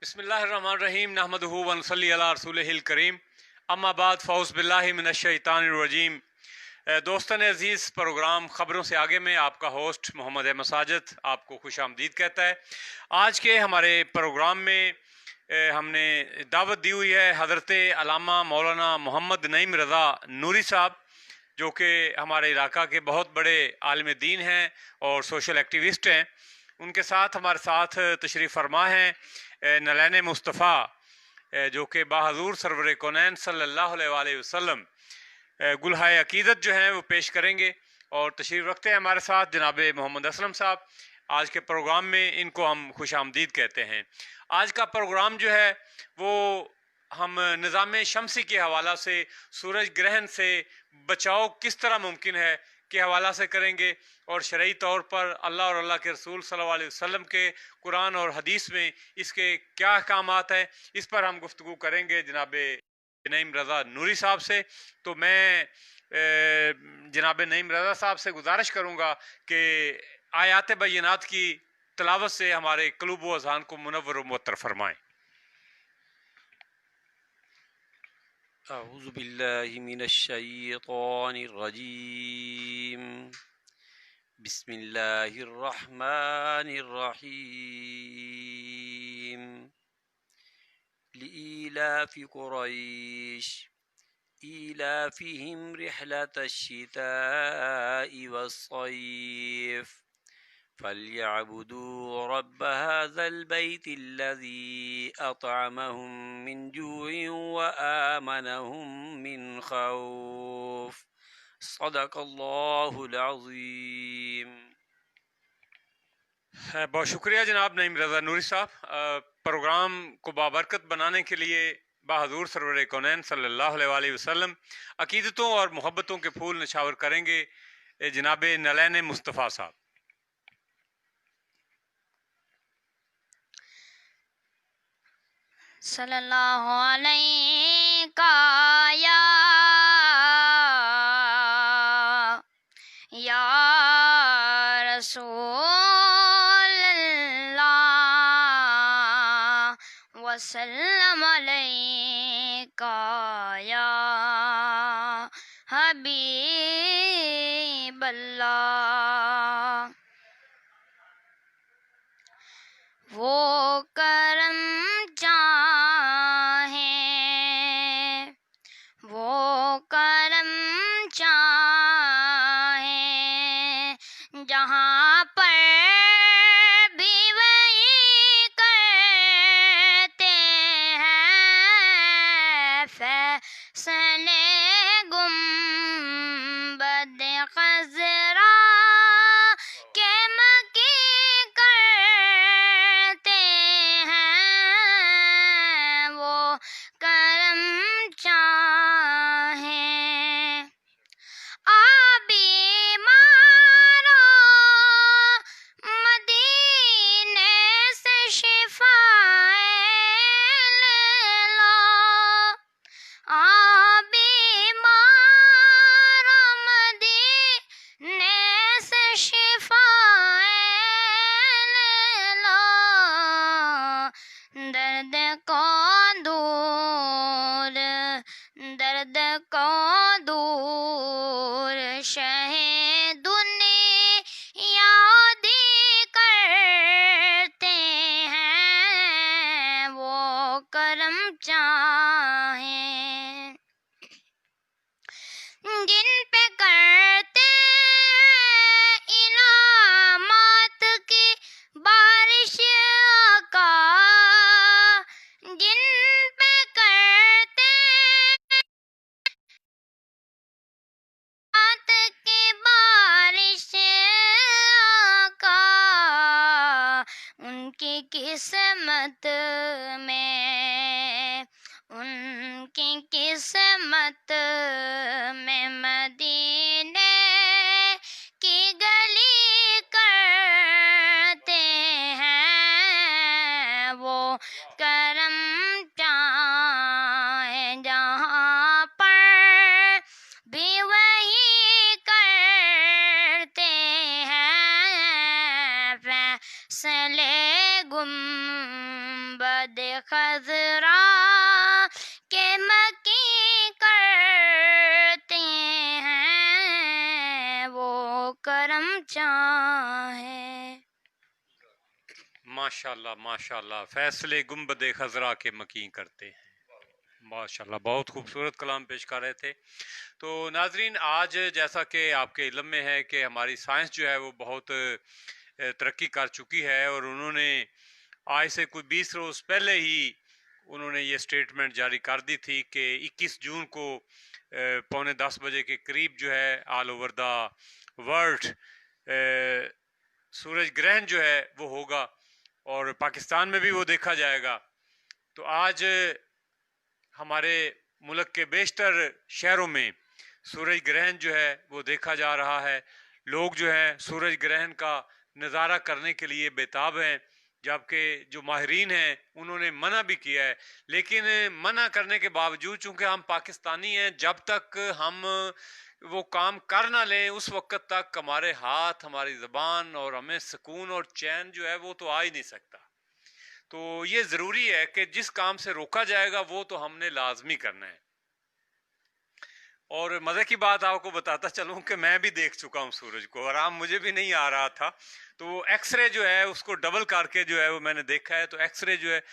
बिस्मिल्लाहिर्रहमानिर्रहीम नहमदुहु व नसल्ली अला रसूलिहिल करीम अम्मा बाद फ़ौज़ बिल्लाहि मिनश्शैतानिर्रजीम। दोस्तन अज़ीज़, प्रोग्राम ख़बरों से आगे में आपका होस्ट मोहम्मद अहमद साजिद आपको खुश आमदीद कहता है। आज के हमारे प्रोग्राम में हमने दावत दी हुई है हज़रत अल्लामा मौलाना मोहम्मद नईम रज़ा नूरी साहब, जो कि हमारे इलाका के बहुत बड़े आलिम दीन हैं और सोशल एक्टिविस्ट हैं। उनके साथ हमारे साथ तशरीफ़ फरमा हैं नलैन मुस्तफ़ा, जो कि बाहज़ूर सरवर कौनैन सल्लल्लाहु अलैहि वसल्लम गुलहाए अकीदत जो हैं वो पेश करेंगे और तशरीफ़ रखते हैं हमारे साथ जनाब मोहम्मद असलम साहब। आज के प्रोग्राम में इनको हम खुश आमदीद कहते हैं। आज का प्रोग्राम जो है वो हम निज़ाम शमसी के हवाला से सूरज ग्रहण से बचाव किस तरह मुमकिन है के हवाला से करेंगे और शरई तौर पर अल्लाह और अल्लाह के रसूल सल्लल्लाहु अलैहि वसल्लम के कुरान और हदीस में इसके क्या अहकामात हैं, इस पर हम गुफ्तगू करेंगे जनाब नईम रज़ा नूरी साहब से। तो मैं जनाब नईम रज़ा साहब से गुजारिश करूँगा कि आयात बैनात की तलावत से हमारे क़ुलूब व अज़हान को मुनव्वर व मुअत्तर फरमाएँ। अऊज़ु बिल्लाहि मिनश्शैतानिर रजीम। बिस्मिल्लाहिर रहमानिर रहीम। लिईलाफि कुरैश ईलाफिहिम रिहलतश शिताइ वस्सैफ फल्यअबुदू रब्ब हाज़ल बैतिल्लज़ी अतअमहुम मिन जूइन व आमनहुम मिन खौफ। सदक़ल्लाहुल अज़ीम। बहुत शुक्रिया जनाब नईम रज़ा नूरी साहब। प्रोग्राम को बाबरकत बनाने के लिए बहादुर सरवर कौनैन सल्लल्लाहु अलैहि वसल्लम अकीदतों और मोहब्बतों के फूल निछावर करेंगे जनाब नलैन मुस्तफ़ा साहब। सल्लल्लाहु अलैहि या रसूलल्लाह वसल्लम अलैका या हबीबल्लाह। वो करम चाहे वो करम चाहे जहाँ पर भी वही करते हैं फैसले गुम्बद खज़रा के मकी करते हैं। वो करम चाहे आबी मारो मदीने से शिफाए ले लो। आबी मारो मदीने से शिफाए ले लो। दर्द को दूर दर्द को दूर शहे दुनिया दी करते हैं। वो करम चाहे जिन पे करते इनामात की बारिश का, जिन पे करते रात की बारिश का, उनकी किस्मत में मदीने की गली करते हैं। वो करम चाहे जहाँ पर भी वही करते हैं फैसले गुम गुंबद खजरा के मकी करते हैं, वो करम चाहे। माशाल्लाह माशाल्लाह, फैसले गुंबद खजरा के मकीन करते हैं। माशाल्लाह, बहुत खूबसूरत कलाम पेश कर रहे थे। तो नाजरीन, आज जैसा कि आपके इल्म में है कि हमारी साइंस जो है वो बहुत तरक्की कर चुकी है, और उन्होंने आज से कोई 20 रोज़ पहले ही उन्होंने ये स्टेटमेंट जारी कर दी थी कि 21 जून को 9:45 बजे के करीब जो है ऑल ओवर द वर्ल्ड सूरज ग्रहण जो है वो होगा, और पाकिस्तान में भी वो देखा जाएगा। तो आज हमारे मुल्क के बेशतर शहरों में सूरज ग्रहण जो है वो देखा जा रहा है। लोग जो हैं सूरज ग्रहण का नज़ारा करने के लिए बेताब हैं, जबकि जो माहिरीन हैं उन्होंने मना भी किया है। लेकिन मना करने के बावजूद, चूँकि हम पाकिस्तानी हैं, जब तक हम वो काम कर ना लें उस वक्त तक हमारे हाथ, हमारी ज़बान और हमें सुकून और चैन जो है वो तो आ ही नहीं सकता। तो ये ज़रूरी है कि जिस काम से रोका जाएगा वो तो हमने लाजमी करना है। और मज़े की बात आपको बताता चलूँ कि मैं भी देख चुका हूँ सूरज को, आराम मुझे भी नहीं आ रहा था। तो एक्सरे जो है उसको डबल करके जो है वो मैंने देखा है। तो एक्सरे जो है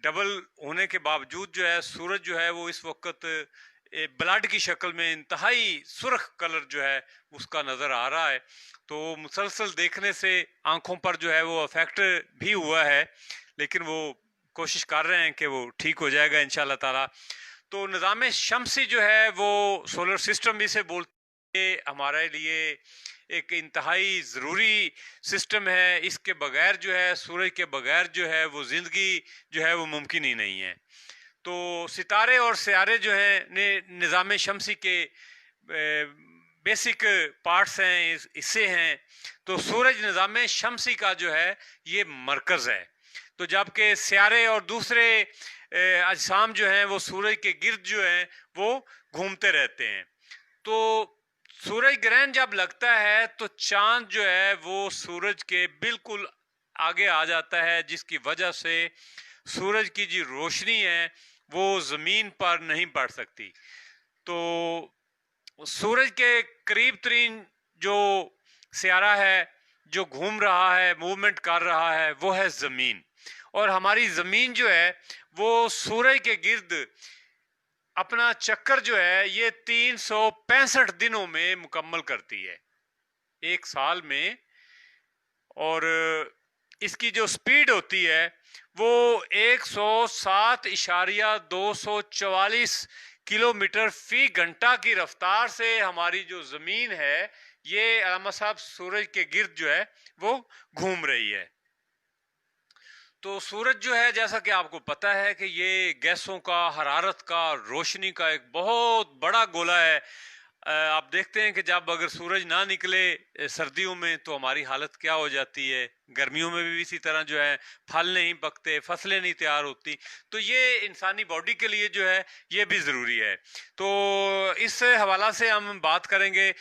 डबल होने के बावजूद जो है सूरज जो है वो इस वक्त ब्लड की शक्ल में इंतहाई सुर्ख कलर जो है उसका नज़र आ रहा है। तो मुसलसल देखने से आँखों पर जो है वो अफेक्ट भी हुआ है, लेकिन वो कोशिश कर रहे हैं कि वो ठीक हो जाएगा इंशाल्लाह ताला। तो निज़ाम शम्सी जो है वो सोलर सिस्टम भी से बोलते हमारे लिए एक इंतहाई ज़रूरी सिस्टम है। इसके बगैर जो है, सूरज के बगैर जो है वो ज़िंदगी जो है वो मुमकिन ही नहीं है। तो सितारे और सियारे जो हैं निज़ाम शम्सी के बेसिक पार्ट्स हैं, हिस्से हैं। तो सूरज निज़ाम शम्सी का जो है ये मरकज़ है। तो जबकि सियारे और दूसरे अजसाम जो हैं वो सूरज के गिर्द जो हैं वो घूमते रहते हैं। तो सूरज ग्रहण जब लगता है तो चांद जो है वो सूरज के बिल्कुल आगे आ जाता है, जिसकी वजह से सूरज की जो रोशनी है वो ज़मीन पर नहीं पड़ सकती। तो सूरज के करीब तरीन जो सियारा है जो घूम रहा है, मूवमेंट कर रहा है, वो है ज़मीन। और हमारी ज़मीन जो है वो सूरज के गिर्द अपना चक्कर जो है ये 365 दिनों में मुकम्मल करती है, एक साल में। और इसकी जो स्पीड होती है वो 107.244 किलोमीटर फी घंटा की रफ्तार से हमारी जो ज़मीन है ये अलामा साहब सूरज के गिर्द जो है वो घूम रही है। तो सूरज जो है, जैसा कि आपको पता है कि ये गैसों का, हरारत का, रोशनी का एक बहुत बड़ा गोला है। आप देखते हैं कि जब अगर सूरज ना निकले सर्दियों में तो हमारी हालत क्या हो जाती है। गर्मियों में भी इसी तरह जो है फल नहीं पकते, फसलें नहीं तैयार होती। तो ये इंसानी बॉडी के लिए जो है ये भी ज़रूरी है। तो इस हवाला से हम बात करेंगे।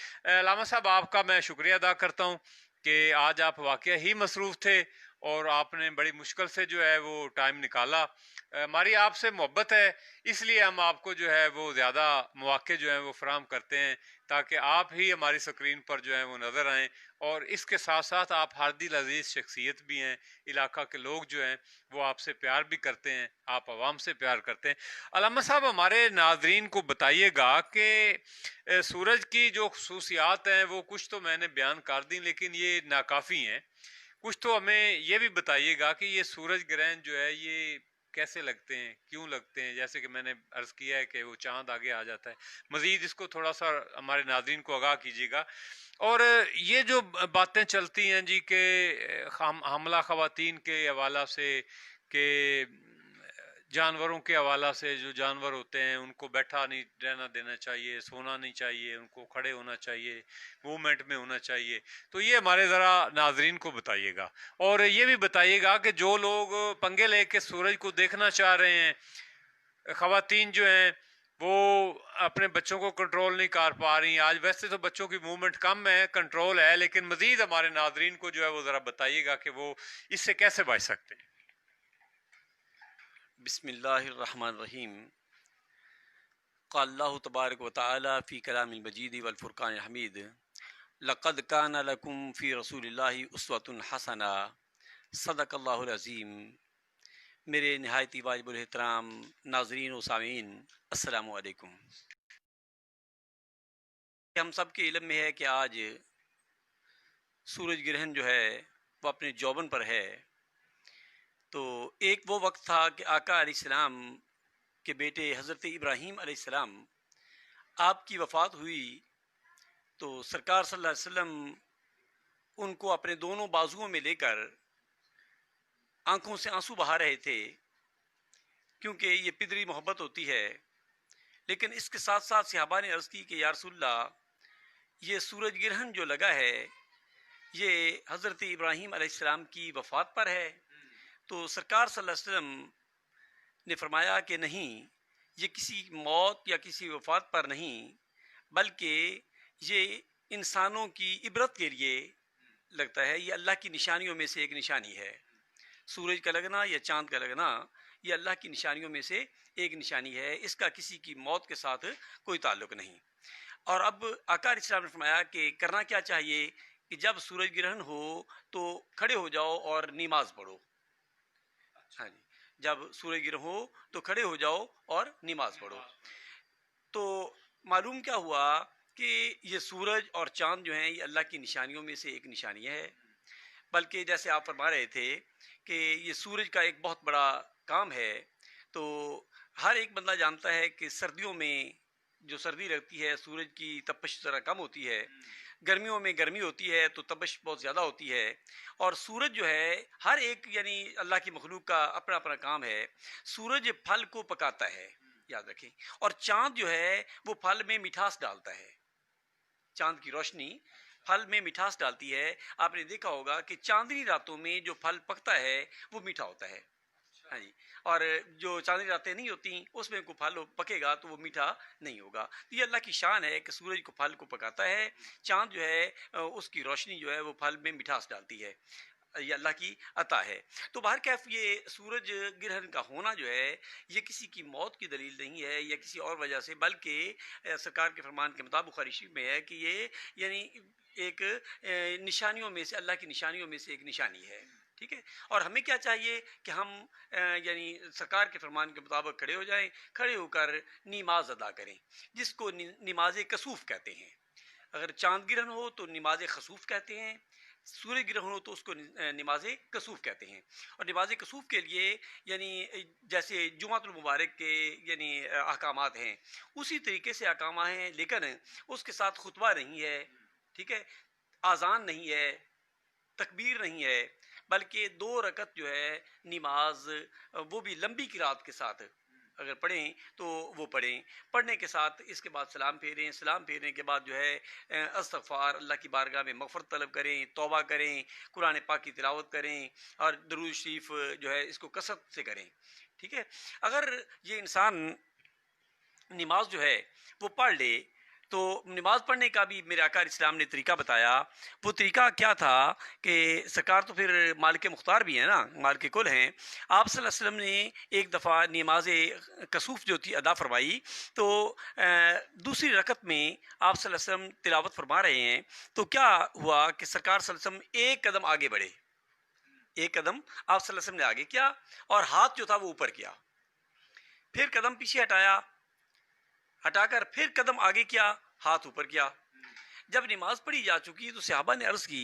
लामा साहब, आपका मैं शुक्रिया अदा करता हूँ कि आज आप वाकई ही मसरूफ़ थे और आपने बड़ी मुश्किल से जो है वो टाइम निकाला। हमारी आपसे मोहब्बत है, इसलिए हम आपको जो है वो ज़्यादा मौके जो हैं वो फराहम करते हैं ताकि आप ही हमारी स्क्रीन पर जो है वो नज़र आएँ। और इसके साथ साथ आप हर दिल अजीज़ शख्सियत भी हैं। इलाका के लोग जो हैं वो आपसे प्यार भी करते हैं, आप आवाम से प्यार करते हैं। अल्लामा साहब, हमारे नाजरीन को बताइएगा कि सूरज की जो खसूसियात हैं वो कुछ तो मैंने बयान कर दी, लेकिन ये नाकाफ़ी हैं। कुछ तो हमें ये भी बताइएगा कि ये सूरज ग्रहण जो है ये कैसे लगते हैं, क्यों लगते हैं। जैसे कि मैंने अर्ज़ किया है कि वो चांद आगे आ जाता है। मज़ीद इसको थोड़ा सा हमारे नाज़रीन को आगाह कीजिएगा। और ये जो बातें चलती हैं जी कि हमला ख़वातीन के हवाला से, कि जानवरों के हवाला से, जो जानवर होते हैं उनको बैठा नहीं रहना देना चाहिए, सोना नहीं चाहिए, उनको खड़े होना चाहिए, मूवमेंट में होना चाहिए। तो ये हमारे ज़रा नाजरीन को बताइएगा। और ये भी बताइएगा कि जो लोग पंगे लेके सूरज को देखना चाह रहे हैं, ख़वातीन जो हैं वो अपने बच्चों को कंट्रोल नहीं कर पा रही। आज वैसे तो बच्चों की मूवमेंट कम है, कंट्रोल है, लेकिन मज़ीद हमारे नाजरीन को जो है वो ज़रा बताइएगा कि वो इससे कैसे बच सकते हैं। बिस्मिल्लाहिर्रहमानिर्रहीम। क़ालल्लाहु तबारक व तआला फ़ी कलामिल मजीद वल फ़ुरक़ानिल हमीद। लक़द कान लकुम फ़ी रसूलिल्लाहि उस्वतुन हसना। सदक़ल्लाहुल अज़ीम। मेरे नहायती वाजिबुल एहतराम नाज़रीन व सामीन, अस्सलामु अलैकुम। हम सब के इल्म में है कि आज सूरज ग्रहण जो है वो अपने जौबन पर है। तो एक वो वक्त था कि आका अलैहिस्सलाम के बेटे हज़रत इब्राहीम अलैहिस्सलाम आपकी वफ़ात हुई, तो सरकार सल्लल्लाहु अलैहि वसल्लम उनको अपने दोनों बाजुओं में लेकर आंखों से आंसू बहा रहे थे, क्योंकि ये पितरी मोहब्बत होती है। लेकिन इसके साथ साथ सहाबा ने अर्ज़ की कि या रसूलल्लाह, ये सूरज ग्रहण जो लगा है ये हज़रत इब्राहीम अलैहिस्सलाम की वफ़ात पर है। तो सरकार सल्लल्लाहु अलैहि वसल्लम ने फरमाया कि नहीं, ये किसी मौत या किसी वफ़ात पर नहीं, बल्कि ये इंसानों की इबरत के लिए लगता है। ये अल्लाह की निशानियों में से एक निशानी है। सूरज का लगना या चाँद का लगना ये अल्लाह की निशानियों में से एक निशानी है। इसका किसी की मौत के साथ कोई ताल्लुक़ नहीं। और अब आका अलैहिस्सलाम ने फरमाया कि करना क्या चाहिए कि जब सूरज ग्रहण हो तो खड़े हो जाओ और नमाज पढ़ो। हाँ जी, जब सूरज ग्रहण हो तो खड़े हो जाओ और नमाज पढ़ो। तो मालूम क्या हुआ कि ये सूरज और चाँद जो हैं ये अल्लाह की निशानियों में से एक निशानी है। बल्कि जैसे आप फरमा रहे थे कि ये सूरज का एक बहुत बड़ा काम है। तो हर एक बंदा जानता है कि सर्दियों में जो सर्दी लगती है सूरज की तपश ज़रा कम होती है, गर्मियों में गर्मी होती है तो तपश बहुत ज़्यादा होती है। और सूरज जो है हर एक यानी अल्लाह की मखलूक का अपना अपना काम है। सूरज फल को पकाता है, याद रखें। और चाँद जो है वो फल में मिठास डालता है। चाँद की रोशनी फल में मिठास डालती है। आपने देखा होगा कि चांदनी रातों में जो फल पकता है वो मीठा होता है। हाँ जी। और जो चांदनी रातें नहीं होती उसमें को फल पकेगा तो वो मीठा नहीं होगा। तो ये अल्लाह की शान है कि सूरज को फल को पकाता है। चाँद जो है उसकी रोशनी जो है वो फल में मिठास डालती है। ये अल्लाह की अता है। तो बाहर कैफ ये सूरज ग्रहण का होना जो है ये किसी की मौत की दलील नहीं है या किसी और वजह से, बल्कि सरकार के फरमान के मुताबिक बुखारी शरीफ में है कि ये यानी एक निशानियों में से, अल्लाह की निशानियों में से एक निशानी है। ठीक है। और हमें क्या चाहिए कि हम यानी सरकार के फरमान के मुताबिक खड़े हो जाएं, खड़े होकर नमाज अदा करें, जिसको नमाज कसूफ कहते हैं। अगर चाँद ग्रहण हो तो नमाज खसूफ कहते हैं, सूर्य ग्रहण हो तो उसको नमाज कसूफ कहते हैं। और नमाज कसूफ के लिए यानी जैसे जुमातुल मुबारक के यानी अहकामात हैं उसी तरीके से अहकाम हैं, लेकिन उसके साथ खुतबा नहीं है। ठीक है। आज़ान नहीं है, तकबीर नहीं है, बल्कि 2 रकत जो है नमाज वो भी लंबी किरात के साथ अगर पढ़ें तो वो पढ़ें। पढ़ने के साथ इसके बाद सलाम फेरें। सलाम फेरने के बाद जो है इस्तग़फ़ार, अल्लाह की बारगाह में मग़फ़िरत तलब करें, तौबा करें, कुरान पाक की तिलावत करें और दरूद शरीफ जो है इसको कसरत से करें। ठीक है। अगर ये इंसान नमाज जो है वो पढ़ ले तो नमाज पढ़ने का भी मेरे आका इस्लाम ने तरीका बताया। वो तरीका क्या था कि सरकार तो फिर मालिक मुख्तार भी है ना, मालिक कुल हैं। आप सल्लल्लाहु अलैहि वसल्लम ने एक दफ़ा नमाज कसूफ जो थी अदा फरमाई, तो दूसरी रकत में आप सल्लल्लाहु अलैहि वसल्लम तिलावत फरमा रहे हैं। तो क्या हुआ कि सरकार सल्लल्लाहु अलैहि वसल्लम एक कदम आगे बढ़े, एक कदम आप सल्लल्लाहु अलैहि वसल्लम ने आगे किया और हाथ जो था वो ऊपर किया, फिर कदम पीछे हटाया, हटाकर फिर कदम आगे किया, हाथ ऊपर किया। जब नमाज पढ़ी जा चुकी तो सहाबा ने अर्ज़ की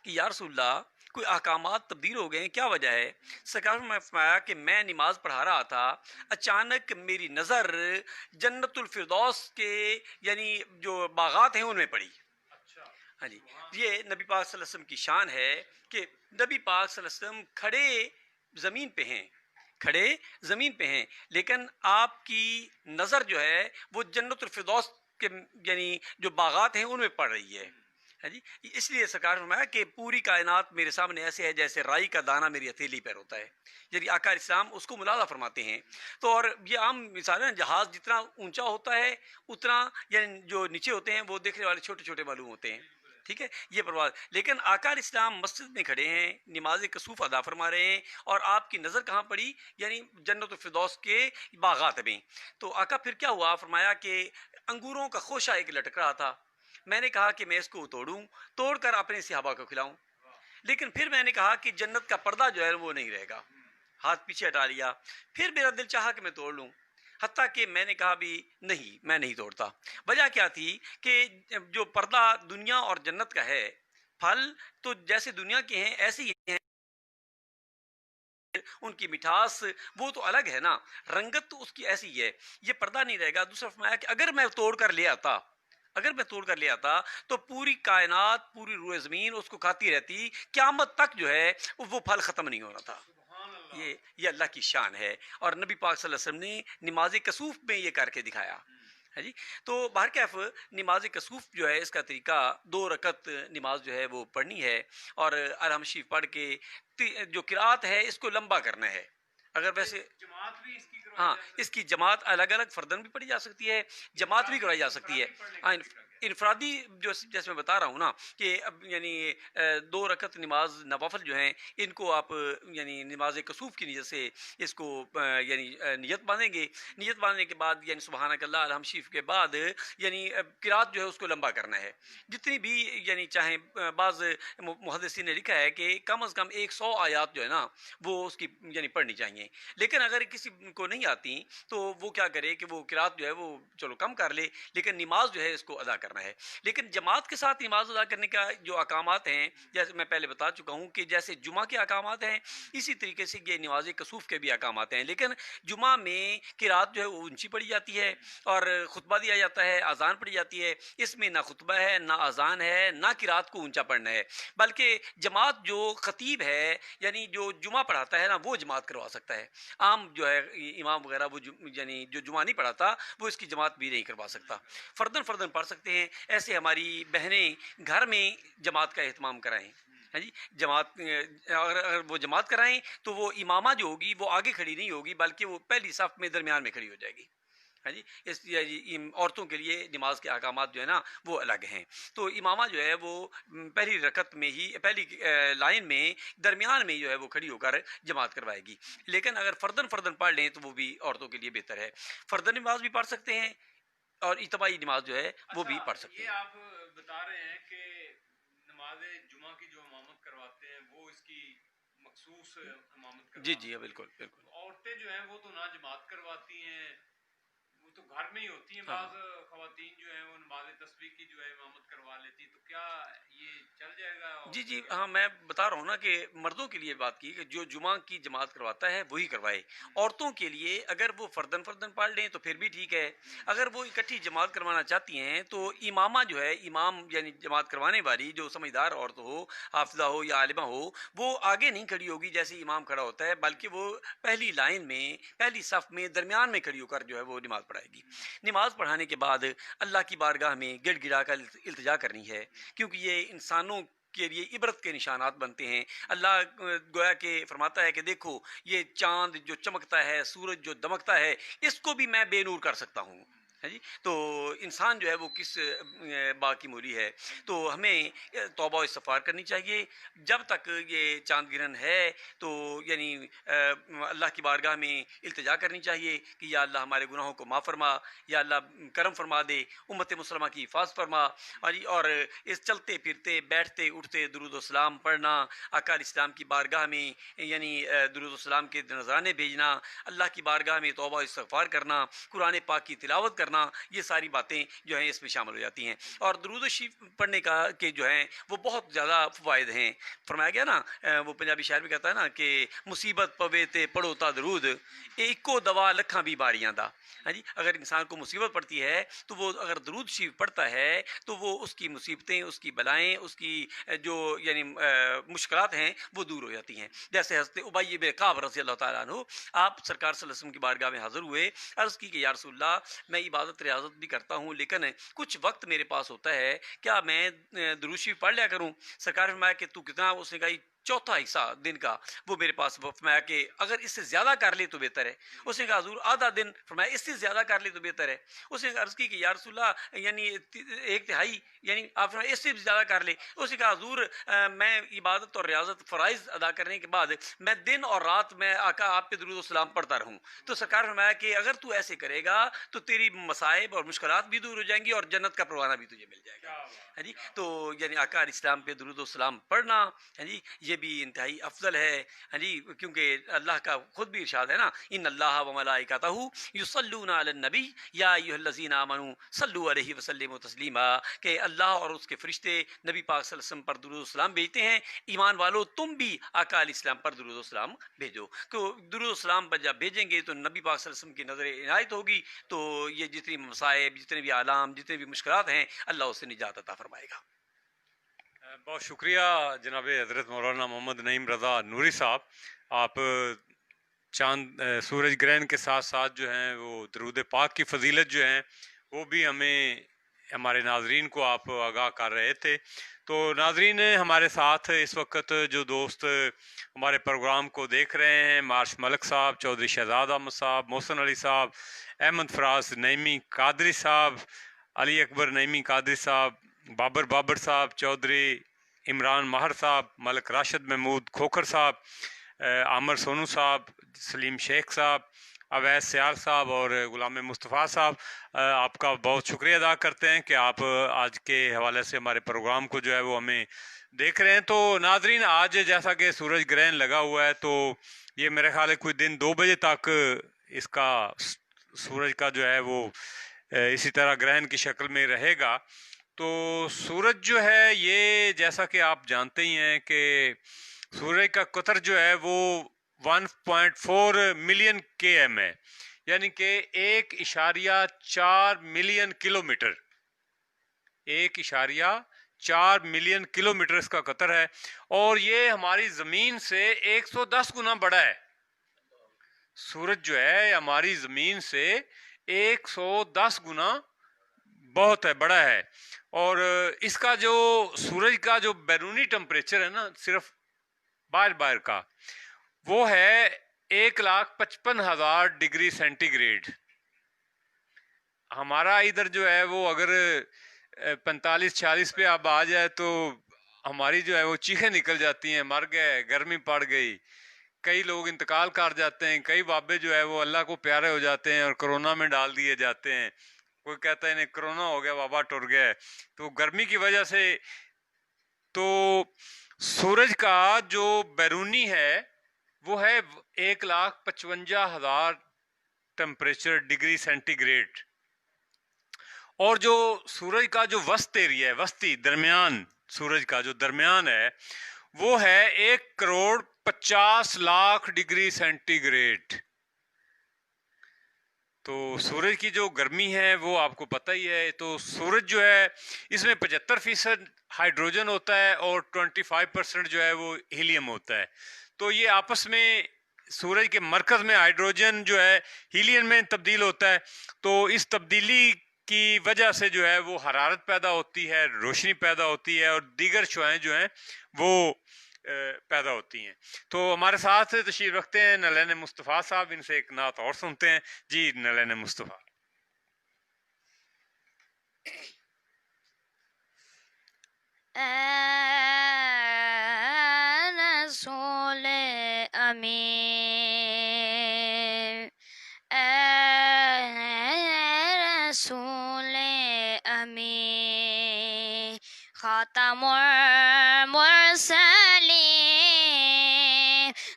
कि या रसूलल्लाह, कोई अहकामात तब्दील हो गए हैं, क्या वजह है? सरकार ने फरमाया कि मैं नमाज पढ़ा रहा था, अचानक मेरी नज़र जन्नतुल फिरदौस के यानी जो बागात हैं उनमें पड़ी। हाँ जी। ये नबी पाक सल्लल्लाहु अलैहि वसल्लम की शान है कि नबी पाक सल्लल्लाहु अलैहि वसल्लम खड़े ज़मीन पे हैं, खड़े ज़मीन पे हैं, लेकिन आपकी नज़र जो है वो जन्नतुल फिरदौस के यानी जो बागात हैं उनमें पड़ रही है। है जी। इसलिए सरकार ने फरमाया कि पूरी कायनात मेरे सामने ऐसे है जैसे राई का दाना मेरी हथेली पर होता है। यदि आका इस्लाम उसको मुलाला फरमाते हैं। तो और ये आम मिसाल है, जहाज़ जितना ऊंचा होता है उतना यानी जो नीचे होते हैं वो देखने वाले छोटे छोटे मालूम होते हैं। ठीक है, ये परवाज़। लेकिन आका अलैहिस्सलाम मस्जिद में खड़े हैं, नमाज कसूफ़ अदा फरमा रहे हैं, और आपकी नज़र कहाँ पड़ी? यानी जन्नतुल फिरदौस के बागात में। तो आका फिर क्या हुआ? फरमाया कि अंगूरों का खोशा एक लटक रहा था। मैंने कहा कि मैं इसको तोड़ूं, तोड़कर अपने सहाबा को खिलाऊं। लेकिन फिर मैंने कहा कि जन्नत का पर्दा जो है वो नहीं रहेगा। हाथ पीछे हटा लिया। फिर मेरा दिल चाहा कि मैं तोड़ लूं, हत्ता कि मैंने कहा भी नहीं, मैं नहीं तोड़ता। वजह क्या थी कि जो पर्दा दुनिया और जन्नत का है, फल तो जैसे दुनिया के हैं ऐसे ही हैं, उनकी मिठास वो तो अलग है ना, रंगत तो उसकी ऐसी ही है, ये पर्दा नहीं रहेगा। दूसरा फरमाया कि अगर मैं तोड़ कर ले आता, अगर मैं तोड़ कर ले आता तो पूरी कायनात, पूरी रूए ज़मीन उसको खाती रहती, क़यामत तक जो है वो फल ख़त्म नहीं होना था। ये अल्लाह की शान है, और नबी पाक सल्लल्लाहु अलैहि वसल्लम ने नमाज कसूफ़ में ये करके दिखाया है जी। तो बहरकैफ नमाज कसूफ़ जो है, इसका तरीका 2 रकत नमाज जो है वो पढ़नी है, और अरहम शरीफ पढ़ के जो किरात है इसको लंबा करना है। अगर वैसे जमात भी इसकी करवाई हाँ, जा सकती इसकी जमात अलग अलग फ़र्दन भी पढ़ी जा सकती है, जमात भी करवाई जा सकती है। हाँ, इनफरादी जो जैसे मैं बता रहा हूँ ना कि अब यानी 2 रकत नमाज नवाफिल जो हैं, इनको आप यानी नमाज कसूफ़ की नीयत से इसको यानी नियत बांधेंगे। नियत बांधने के बाद यानी सुबहानक अल्लाह अलहम शरीफ के बाद यानी किरात जो है उसको लंबा करना है। जितनी भी यानी चाहे बाज़ मुहद्दिसीन ने लिखा है कि कम अज़ कम 100 आयात जो है ना वो उसकी यानी पढ़नी चाहिए। लेकिन अगर किसी को नहीं आती तो वो क्या करे कि वो किरात जो है वो चलो कम कर ले, लेकिन नमाज जो है इसको अदा करना है। लेकिन जमात के साथ नमाज अदा करने का जो अकामात हैं, जैसे मैं पहले बता चुका हूँ कि जैसे जुमा के अकामात हैं, इसी तरीके से ये नमाज कसूफ़ के भी अकामात हैं। लेकिन जुमा में किरात जो है वो ऊंची पड़ी जाती है, और खुतबा दिया जाता है, अजान पड़ी जाती है। इसमें ना खुतबा है, ना अजान है, ना किरात को ऊंचा पढ़ना है। बल्कि जमात जो खतीब है यानी जो जुमा पढ़ाता है ना, वो जमात करवा सकता है। आम जो है इमाम वगैरह वो यानी जो जुमा नहीं पढ़ाता वो इसकी जमात भी नहीं करवा सकता। फ़र्दन फ़र्दन पढ़ सकते हैं। ऐसे हमारी बहनें घर में जमात का एहतमाम कराएं, है जी। जमात अगर वो जमात कराएं तो वो इमामा जो होगी वो आगे खड़ी नहीं होगी, बल्कि वो पहली सफ़ में दरमियान में खड़ी हो जाएगी, है जी। इस इन औरतों के लिए नमाज के अहकामात जो है ना वो अलग हैं। तो इमामा जो है वो पहली रकत में ही, पहली लाइन में दरमियान में जो है वो खड़ी होकर जमात करवाएगी। लेकिन अगर फ़र्दन फ़र्दन पढ़ लें तो वो भी औरतों के लिए बेहतर है। फ़र्दन नमाज भी पढ़ सकते हैं, और इजतमाही नमाज जो है वो भी पढ़ सकते ये हैं। आप बता रहे हैं कि नमाज जुमा की जो इमामत करवाते हैं वो इसकी मखसूस इमामत जी करवाते जी, हाँ, हैं। बिल्कुल बिल्कुल। तो औरतें जो हैं वो तो ना जमात करवाती हैं, वो तो घर में ही होती हैं। हाँ बाज़ हाँ। ख़वातीन जो हैं वो नमाज तस्बीह की जो है इमामत करवा लेती, तो क्या ये चल जाएगा? जी और जी, हाँ, मैं बता रहा हूँ ना कि मर्दों के लिए बात की कि जो जुमा की जमात करवाता है वही करवाए। औरतों के लिए अगर वो फ़र्दन फ़र्दन पढ़ लें तो फिर भी ठीक है। अगर वो इकट्ठी जमात करवाना चाहती हैं तो इमामा जो है, इमाम यानी जमात करवाने वाली जो समझदार औरत हो, हाफिज़ा हो या आलिमा हो, वो आगे नहीं खड़ी होगी जैसे इमाम खड़ा होता है, बल्कि वो पहली लाइन में, पहली सफ़ में दरमियान में खड़ी होकर जो है वो नमाज़ पढ़ाएगी। नमाज़ पढ़ाने के बाद अल्लाह की बारगाह में गिड़गिड़ा कर इल्तिजा करनी है, क्योंकि ये इंसानों के लिए इबरत के निशानात बनते हैं। अल्लाह गोया के फरमाता है कि देखो ये चाँद जो चमकता है, सूरज जो दमकता है, इसको भी मैं बेनूर कर सकता हूँ, है जी। तो इंसान जो है वो किस बाकी मूली है। तो हमें तौबा व इस्तिग़फ़ार करनी चाहिए। जब तक ये चाँद गिरहन है तो यानी अल्लाह की बारगाह में इल्तिजा करनी चाहिए कि या अल्लाह हमारे गुनाहों को माफ़ फरमा, या अल्लाह करम फरमा दे, उम्मत मुसलमा की हिफाज़त फरमा। और इस चलते फिरते, बैठते उठते दुरूद व सलाम पढ़ना, आका अलैहिस्सलाम की बारगाह में यानी दुरूद व सलाम के नज़राने भेजना, अल्लाह की बारगाह में तौबा व इस्तिग़फ़ार करना, कुरान पाक की तिलावत करना, ये सारी बातें जो हैं इसमें शामिल हो जाती हैं। और दुरूद शरीफ पढ़ने का के जो हैं वो बहुत ज़्यादा फ़वाइद हैं। फरमाया गया ना, वो पंजाबी शायर भी कहता है ना कि मुसीबत पवे ते पढ़ो ता दरूद, एको दवा लखा बीमारियां दा, हाँ जी। अगर इंसान को मुसीबत पड़ती है तो वो अगर दरूद शरीफ पढ़ता है तो वो उसकी मुसीबतें, उसकी बलाएँ, उसकी जो यानी मुश्किलात हैं वो दूर हो जाती हैं। जैसे हज़रत उबई इब्न काब रज़ी अल्लाह तआला अन्हु, आप सरकार सल्लल्लाहु अलैहि वसल्लम की बारगाह में हाज़िर हुए, अर्ज़ की कि या रसूलल्लाह, मैं इबादत रियाज़त भी करता हूँ लेकिन कुछ वक्त मेरे पास होता है, क्या मैं दुरूद शरीफ पढ़ लिया करूँ? सरकार ने फरमाया कि तू कितना? उसने कहा चौथा हिस्सा दिन का वो मेरे पास फरमाया कि अगर इससे ज़्यादा कर ले तो बेहतर है। उसने कहा हुजूर आधा दिन, फरमाया इससे ज़्यादा कर ले तो बेहतर है। उसने अर्ज़ की कि या रसूलल्लाह यानी एक तिहाई, यानी आप फरमाया इससे भी ज़्यादा कर ले। उसने कहा हुजूर मैं इबादत और रियाजत फ़राइज़ अदा करने के बाद मैं दिन और रात मैं आका आप पे दुरूद व सलाम पढ़ता रहूँ। तो सरकार फरमाया कि अगर तू ऐसे करेगा तो तेरी मसाइब और मुश्किलात भी दूर हो जाएंगी और जन्नत का परवाना भी तुझे मिल जाएगा। है जी। तो यानी आका इस्लाम पे दुरूद व सलाम पढ़ना है जी, ये भी इंतहाई अफजल है जी, क्योंकि अल्लाह का खुद भी इरशाद है ना, इन अल्लाह व मलाइकातहू युसल्लूना अलन नबी या अय्युहल्लज़ीना आमनू सल्लु अलैहि व सल्लिमु तस्लीमा, कि अल्लाह और उसके फरिश्ते नबी पाक सल्लल्लाहु अलैहि वसल्लम पर दुरूद व सलाम भेजते हैं। ईमान वालों तुम भी आका इस्लाम पर दुरूद व सलाम भेजो। तो दुरूद व सलाम पर जब भेजेंगे तो नबी पाक सल्लल्लाहु अलैहि वसल्लम की नज़र इनायत होगी, तो ये जितनी मसाइब, जितने भी आलाम, जितने भी मुश्किलात हैं, अल्लाह उससे निजात अता फरमाएगा। बहुत शुक्रिया जनाब हज़रत मौलाना मोहम्मद नईम रज़ा नूरी साहब। आप सूरज ग्रहण के साथ साथ जो हैं वो दरूद पाक की फजीलत जो है वो भी हमें, हमारे नाजरीन को आप आगाह कर रहे थे। तो नाजरीन, हमारे साथ इस वक्त जो दोस्त हमारे प्रोग्राम को देख रहे हैं, मार्श मलिक साहब, चौधरी शहजाद अहमद साहब, मोहसन अली साहब, अहमद फराज नईमी कादरी साहब, अली अकबर नईमी कादरी साहब, बाबर साहब, चौधरी इमरान माहर साहब, मलिक राशिद महमूद खोखर साहब, आमर सोनू साहब, सलीम शेख साहब, अवैस सियाल साहब और गुलाम मुस्तफ़ा साहब, आपका बहुत शुक्रिया अदा करते हैं कि आप आज के हवाले से हमारे प्रोग्राम को जो है वो हमें देख रहे हैं। तो नाजरीन, आज जैसा कि सूरज ग्रहण लगा हुआ है, तो ये मेरे ख्याल है कोई दिन 2 बजे तक इसका सूरज का जो है वो इसी तरह ग्रहण की शक्ल में रहेगा। तो सूरज जो है ये, जैसा कि आप जानते ही हैं कि सूरज का कतर जो है वो 1.4 मिलियन km है, यानी कि 1.4 मिलियन किलोमीटर, 1.4 मिलियन किलोमीटर इसका कतर है, और ये हमारी ज़मीन से 110 गुना बड़ा है। सूरज जो है हमारी ज़मीन से 110 गुना बहुत है, बड़ा है। और इसका जो सूरज का जो बैरूनी टेम्परेचर है ना, सिर्फ बाहर का, वो है 1,55,000 डिग्री सेंटीग्रेड। हमारा इधर जो है वो अगर 45-46 पे अब आ जाए तो हमारी जो है वो चीखें निकल जाती हैं, मर गए, गर्मी पड़ गई, कई लोग इंतकाल कर जाते हैं, कई बाबे जो है वो अल्लाह को प्यारे हो जाते हैं और कोरोना में डाल दिए जाते हैं। कोई कहता है नहीं कोरोना हो गया, बाबा टुर गया, तो गर्मी की वजह से। तो सूरज का जो बैरूनी है वो है 1,55,000 टेम्परेचर डिग्री सेंटीग्रेड, और जो सूरज का जो वस्त एरिया है, वस्ती दरमियान, सूरज का जो दरमियान है वो है 1,50,00,000 डिग्री सेंटीग्रेड। तो सूरज की जो गर्मी है वो आपको पता ही है। तो सूरज जो है इसमें 75% हाइड्रोजन होता है और 25% जो है वो हीलियम होता है। तो ये आपस में, सूरज के मरकज़ में हाइड्रोजन जो है हीलियम में तब्दील होता है, तो इस तब्दीली की वजह से जो है वो हरारत पैदा होती है, रोशनी पैदा होती है और दीगर शुआएं जो हैं वो पैदा होती हैं। तो हमारे साथ तशरीफ रखते हैं नलैन मुस्तफ़ा साहब, इनसे एक नात और सुनते हैं। जी नलैन मुस्तफ़ा। रसूल अमीर, रसूल अमीर, खातमुल मुरसलीन,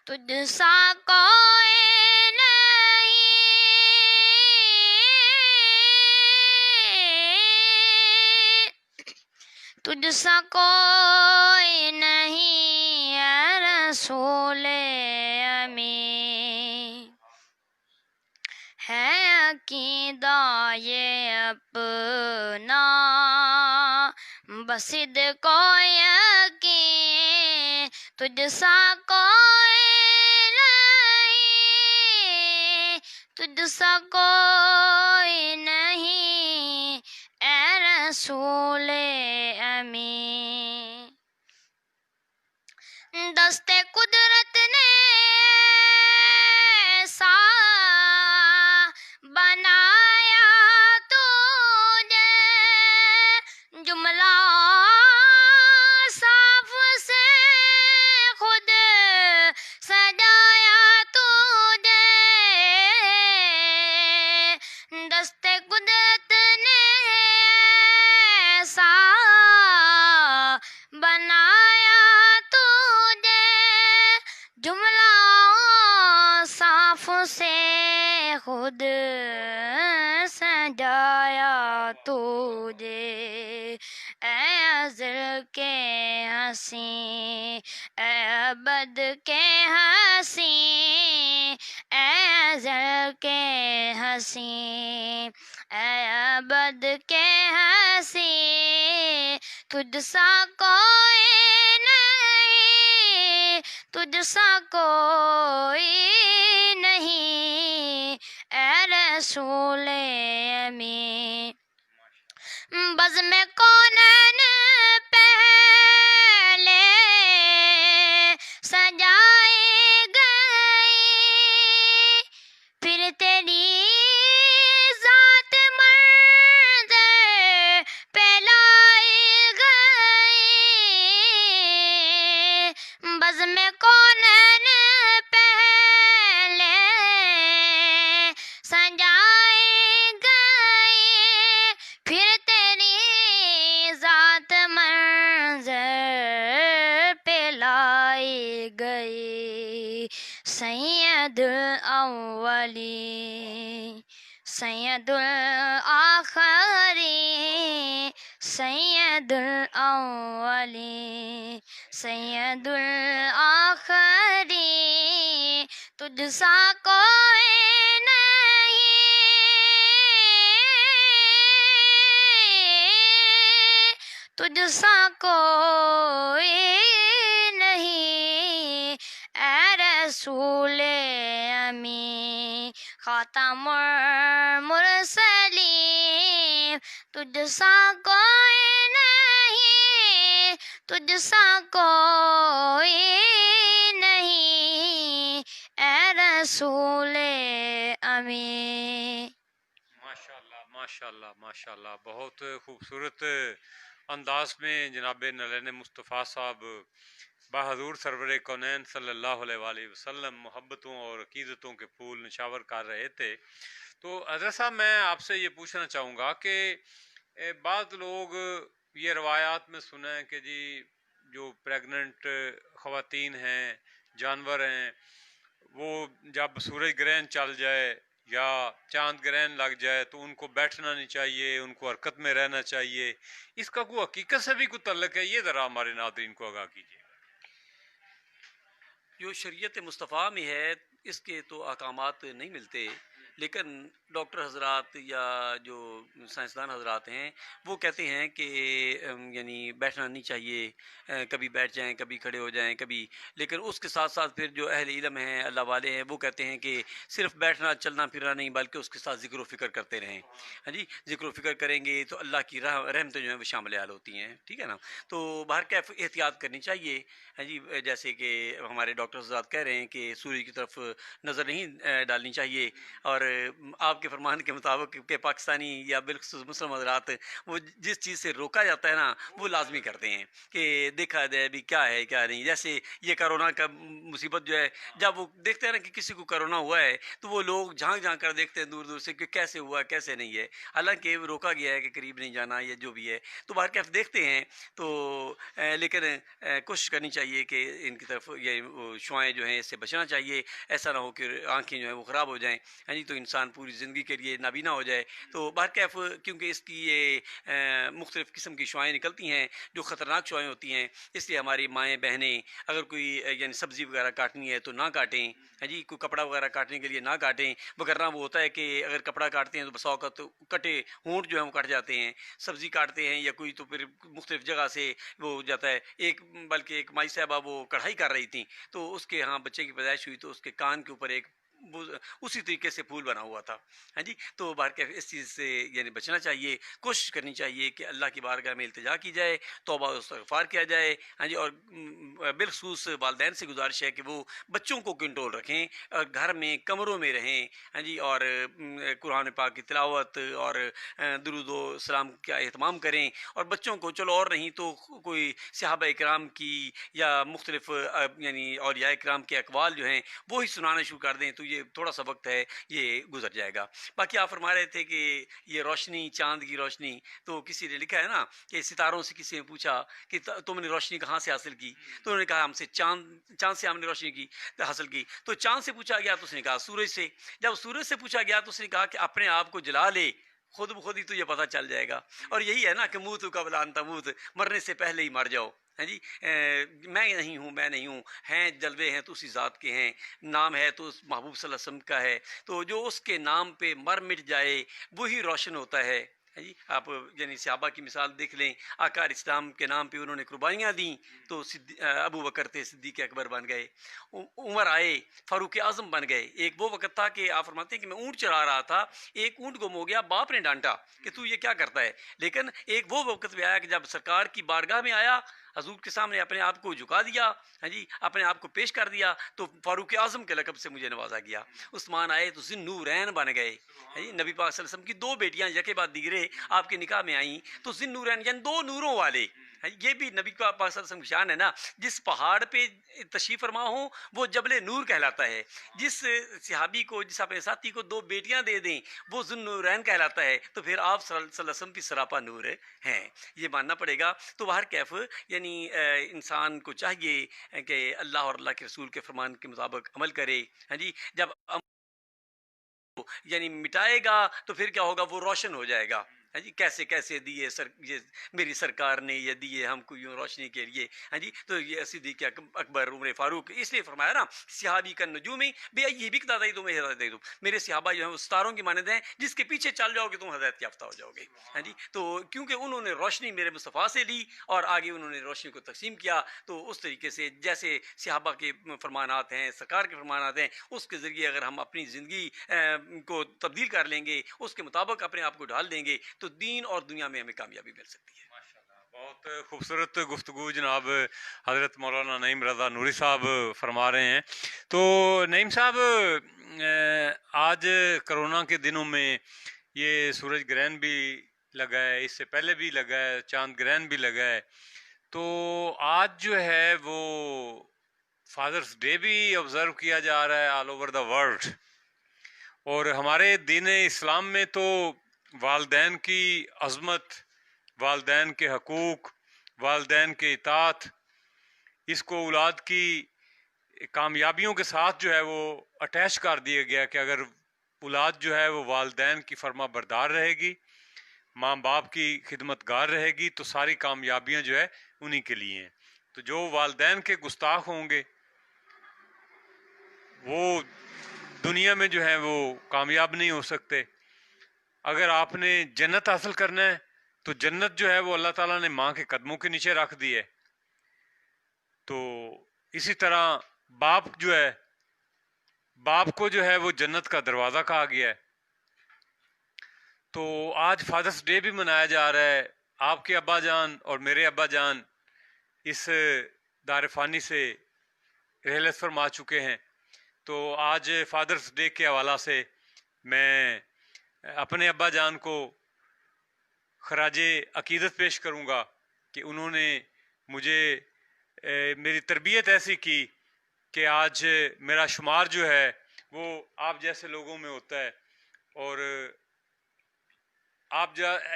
तुझसा कोई नहीं, तुझसा कोई नहीं है रसूल अमीर। है अकीदा ये अपना बसिद को यकीन, तुझसा कोई नहीं, तुझसा कोई नहीं ए रसूल अमीन। दस्त से खुद सजाया तुझे, ऐ अज़ल के हंसी, ऐ अबद के हंसी, ऐ अज़ल के हंसी, ऐ अबद के हंसी, तुझसा कोई नहीं, तुझसा कोई नहीं, ऐ रसूल अमीन। बज़्म कौनैन पहले सजाई गई, फिर तेरी ज़ात मंज़र पे लाई गई। बज़्म कौनैन पहले सजाई गई, फिर तेरी ज़ात मंज़र पे लाई गई। सैयदुल अव्वलीन, सैयदुल आखिरीन, सैयदुल अव्वलीन, सैयदुल आखिरीन, तुझसा कोई नहीं, तुझसा कोई नहीं, ऐ रसूल अमीन। खातमुल मुरसलीन, तुझसा कोई नहीं, तुझसा कोई नहीं, ऐ रसूल अमीन। माशाल्लाह माशाल्लाह माशाल्लाह, बहुत खूबसूरत अंदाज में जनाब नलैन मुस्तफ़ा साहब बहादुर सरवर कौनैन सल्लल्लाहु अलैहि वसल्लम मोहब्बतों और अकीदतों के फूल निशावर कर रहे थे। तो हज़रत साहब, मैं आपसे ये पूछना चाहूँगा कि बाद लोग ये रवायात में सुना है कि जी जो प्रेग्नेंट ख़वातीन हैं, जानवर हैं, वो जब सूरज ग्रहण चल जाए या चांद ग्रहण लग जाए तो उनको बैठना नहीं चाहिए, उनको हरकत में रहना चाहिए। इसका कोई हकीकत से भी कोई तल्लुक़ है? ये ज़रा हमारे नाज़रीन को आगाह कीजिए। जो शरीयत मुस्तफ़ा में है इसके तो अहकामात नहीं मिलते, लेकिन डॉक्टर हजरात या जो साइंसदान हजरात हैं वो कहते हैं कि यानी बैठना नहीं चाहिए, कभी बैठ जाएं, कभी खड़े हो जाएं, कभी। लेकिन उसके साथ साथ फिर जो अहल इल्म हैं, अल्लाह वाले हैं, वो कहते हैं कि सिर्फ बैठना चलना फिरना नहीं, बल्कि उसके साथ ज़िक्र व फ़िक्र करते रहें। हाँ जी, ज़िक्र व फ़िक्र करेंगे तो अल्लाह की रहमतें जो हैं वो शामिल हाल होती हैं, ठीक है ना। तो बाहर कैफ एहतियात करनी चाहिए। हाँ जी, जैसे कि हमारे डॉक्टर हजरात कह रहे हैं कि सूर्य की तरफ नज़र नहीं डालनी चाहिए, और आपके फरमान के मुताबिक के पाकिस्तानी या बिल्कुल मुस्लिम हजरात वो जिस चीज़ से रोका जाता है ना वो लाजमी करते हैं कि देखा जाए अभी क्या है क्या नहीं। जैसे ये कोरोना का मुसीबत जो है, जब वो देखते हैं ना कि किसी को कोरोना हुआ है तो वो लोग झांक झांक कर देखते हैं दूर दूर से कि कैसे हुआ कैसे नहीं है, हालांकि रोका गया है कि करीब नहीं जाना या जो भी है। तो बाहर कैफ देखते हैं तो लेकिन कोशिश करनी चाहिए कि इनकी तरफ ये शुआएँ जो हैं इससे बचना चाहिए। ऐसा ना हो कि आँखें जो हैं वो ख़राब हो जाएँ, हाँ जी, तो इंसान पूरी ज़िंदगी के लिए नाबीना हो जाए। तो बाहर कैफ क्योंकि इसकी ये मुख्तलिफ़ किस्म की शुआएँ निकलती हैं जो ख़तरनाक शुआएँ होती हैं, इसलिए हमारी माएँ बहनें अगर कोई यानी सब्ज़ी वगैरह काटनी है तो ना काटें, हाँ जी, कोई कपड़ा वगैरह काटने के लिए ना काटें, वगैरह वो होता है कि अगर कपड़ा काटते हैं तो बसा औक़ात तो कटे होंठ जो हैं वो कट जाते हैं, सब्ज़ी काटते हैं या कोई तो फिर मुख्तलिफ़ जगह से वो हो जाता है। एक बल्कि एक माई साहबा वो कढ़ाई कर रही थी तो उसके यहाँ बच्चे की पैदाइश हुई तो उसके कान के ऊपर एक उसी तरीके से फूल बना हुआ था, हाँ जी। तो बाहर के इस चीज़ से यानी बचना चाहिए, कोशिश करनी चाहिए कि अल्लाह की बारगाह में इल्तिजा की जाए, तौबा व इस्तिग़फ़ार किया जाए, हाँ जी। और बिलख़ुसूस वालिदैन से गुजारिश है कि वो बच्चों को कंट्रोल रखें और घर में कमरों में रहें, हाँ जी, और कुरान पाक की तिलावत और दुरूद व सलाम का एहतमाम करें। और बच्चों को चलो और नहीं तो कोई सहाबा इकराम की या मुख्तलिफ़ यानी औलिया इकराम के अक़वाल जो हैं वो ही सुनाना शुरू कर दें तो ये थोड़ा सा वक्त है, ये गुजर जाएगा। बाकी आप फरमा रहे थे कि ये रोशनी, चाँद की रोशनी, तो किसी ने लिखा है ना कि सितारों से किसी ने पूछा कि तुमने रोशनी कहाँ से हासिल की, तो उन्होंने कहा हमसे चाँद से हमने रोशनी की हासिल की। तो चाँद से पूछा गया तो उसने कहा सूरज से। जब सूरज से पूछा गया तो उसने कहा कि अपने आप को जला ले, खुद ब खुद ही तुझे पता चल जाएगा। और यही है ना कि मुँह कबल अन तमूत, मरने से पहले ही मर जाओ, है जी। मैं नहीं हूँ, मैं नहीं हूँ, हैं जलवे हैं तो उसी ज़ात के हैं, नाम है तो उस महबूब सल्लल्लाहु अलैहि वसल्लम का है, तो जो उसके नाम पे मर मिट जाए वही रोशन होता है जी। आप यानी सहाबा की मिसाल देख लें, आका इस्लाम के नाम पे उन्होंने कुर्बानियाँ दी तो अबू बकर थे, सिद्दीक़ अकबर बन गए, उमर आए, फ़ारूक आज़म बन गए। एक वो वक़्त था कि आप फरमाते हैं कि मैं ऊँट चरा रहा था, एक ऊँट गुम हो गया, बाप ने डांटा कि तू ये क्या करता है। लेकिन एक वो वक़्त भी आया कि जब सरकार की बारगाह में आया, हजूर के सामने अपने आप को झुका दिया, हाँ जी, अपने आप को पेश कर दिया, तो फ़ारूक आज़म के लक़ब से मुझे नवाजा गया। उस्मान आए तो ज़िन्नूरैन बन गए, है जी। नबी पाक सल्लल्लाहु अलैहि वसल्लम की दो बेटियां यके बाद दीगरे आपके निकाह में आई तो ज़िन्नूरैन यानी दो नूरों वाले, ये भी नबी पाक सल्लल्लाहु अलैहि वसल्लम की शान है ना। जिस पहाड़ पे तशरीफ़ फरमा हो वो जबले नूर कहलाता है, जिस सहाबी को, जिस अपने साथी को दो बेटियां दे दें वो ज़ुन्नूरैन कहलाता है, तो फिर आप सल्लल्लाहु अलैहि वसल्लम भी सरापा नूर हैं, ये मानना पड़ेगा। तो हर कैफ यानी इंसान को चाहिए कि अल्लाह और अल्लाह के रसूल के फरमान के मुताबिक अमल करे, हाँ जी। जब यानी मिटाएगा तो फिर क्या होगा, वो रोशन हो जाएगा, है जी। कैसे कैसे दिए ये मेरी सरकार ने ये दिए हमको यूँ रोशनी के लिए, हाँ जी। तो ये सिद्दीक़ अकबर, उमर फ़ारूक, इसलिए फरमाया ना सिहाबी का नजूमी बे ये भी दादा ही तुम्हें हिदायत दे दूँ, मेरे सिहाबा जो है वो सितारों की मानद हैं, जिसके पीछे चल जाओगे तुम हिदायत याफ्ता हो जाओगे, हाँ जी। तो क्योंकि उन्होंने रोशनी मेरे मुस्तफ़ा से ली और आगे उन्होंने रोशनी को तकसीम किया, तो उस तरीके से जैसे सिहाबा के फरमानात हैं, सरकार के फरमानात हैं, उसके ज़रिए अगर हम अपनी ज़िंदगी को तब्दील कर लेंगे, उसके मुताबिक अपने आप को ढाल देंगे, तो दीन और दुनिया में हमें कामयाबी मिल सकती है। बहुत खूबसूरत गुफ्तगू जनाब हज़रत मौलाना नईम रज़ा नूरी साहब फरमा रहे हैं। तो नईम साहब, आज कोरोना के दिनों में ये सूरज ग्रहण भी लगा है, इससे पहले भी लगा है, चांद ग्रहण भी लगा है, तो आज जो है वो फादर्स डे भी ऑब्ज़र्व किया जा रहा है ऑल ओवर द वर्ल्ड। और हमारे दीन इस्लाम में तो वालदैन की अज़मत, वालदैन के हकूक़, वालदैन के इताअत, इसको औलाद की कामयाबियों के साथ जो है वो अटैच कर दिया गया कि अगर औलाद जो है वो वालदैन की फर्मा बरदार रहेगी, माँ बाप की खिदमतगार रहेगी, तो सारी कामयाबियाँ जो है उन्हीं के लिए हैं। तो जो वालदैन के गुस्ताख होंगे वो दुनिया में जो है वो कामयाब नहीं हो सकते। अगर आपने जन्नत हासिल करना है तो जन्नत जो है वो अल्लाह ताला ने माँ के कदमों के नीचे रख दी है। तो इसी तरह बाप जो है, बाप को जो है वो जन्नत का दरवाज़ा कहा गया है। तो आज फादर्स डे भी मनाया जा रहा है। आपके अब्बा जान और मेरे अब्बा जान इस दारफ़ानी से रहलत फरमा चुके हैं। तो आज फादर्स डे के हवाला से मैं अपने अब्बा जान को खराजे अकीदत पेश करूँगा कि उन्होंने मुझे मेरी तरबियत ऐसी की कि आज मेरा शुमार जो है वो आप जैसे लोगों में होता है, और आप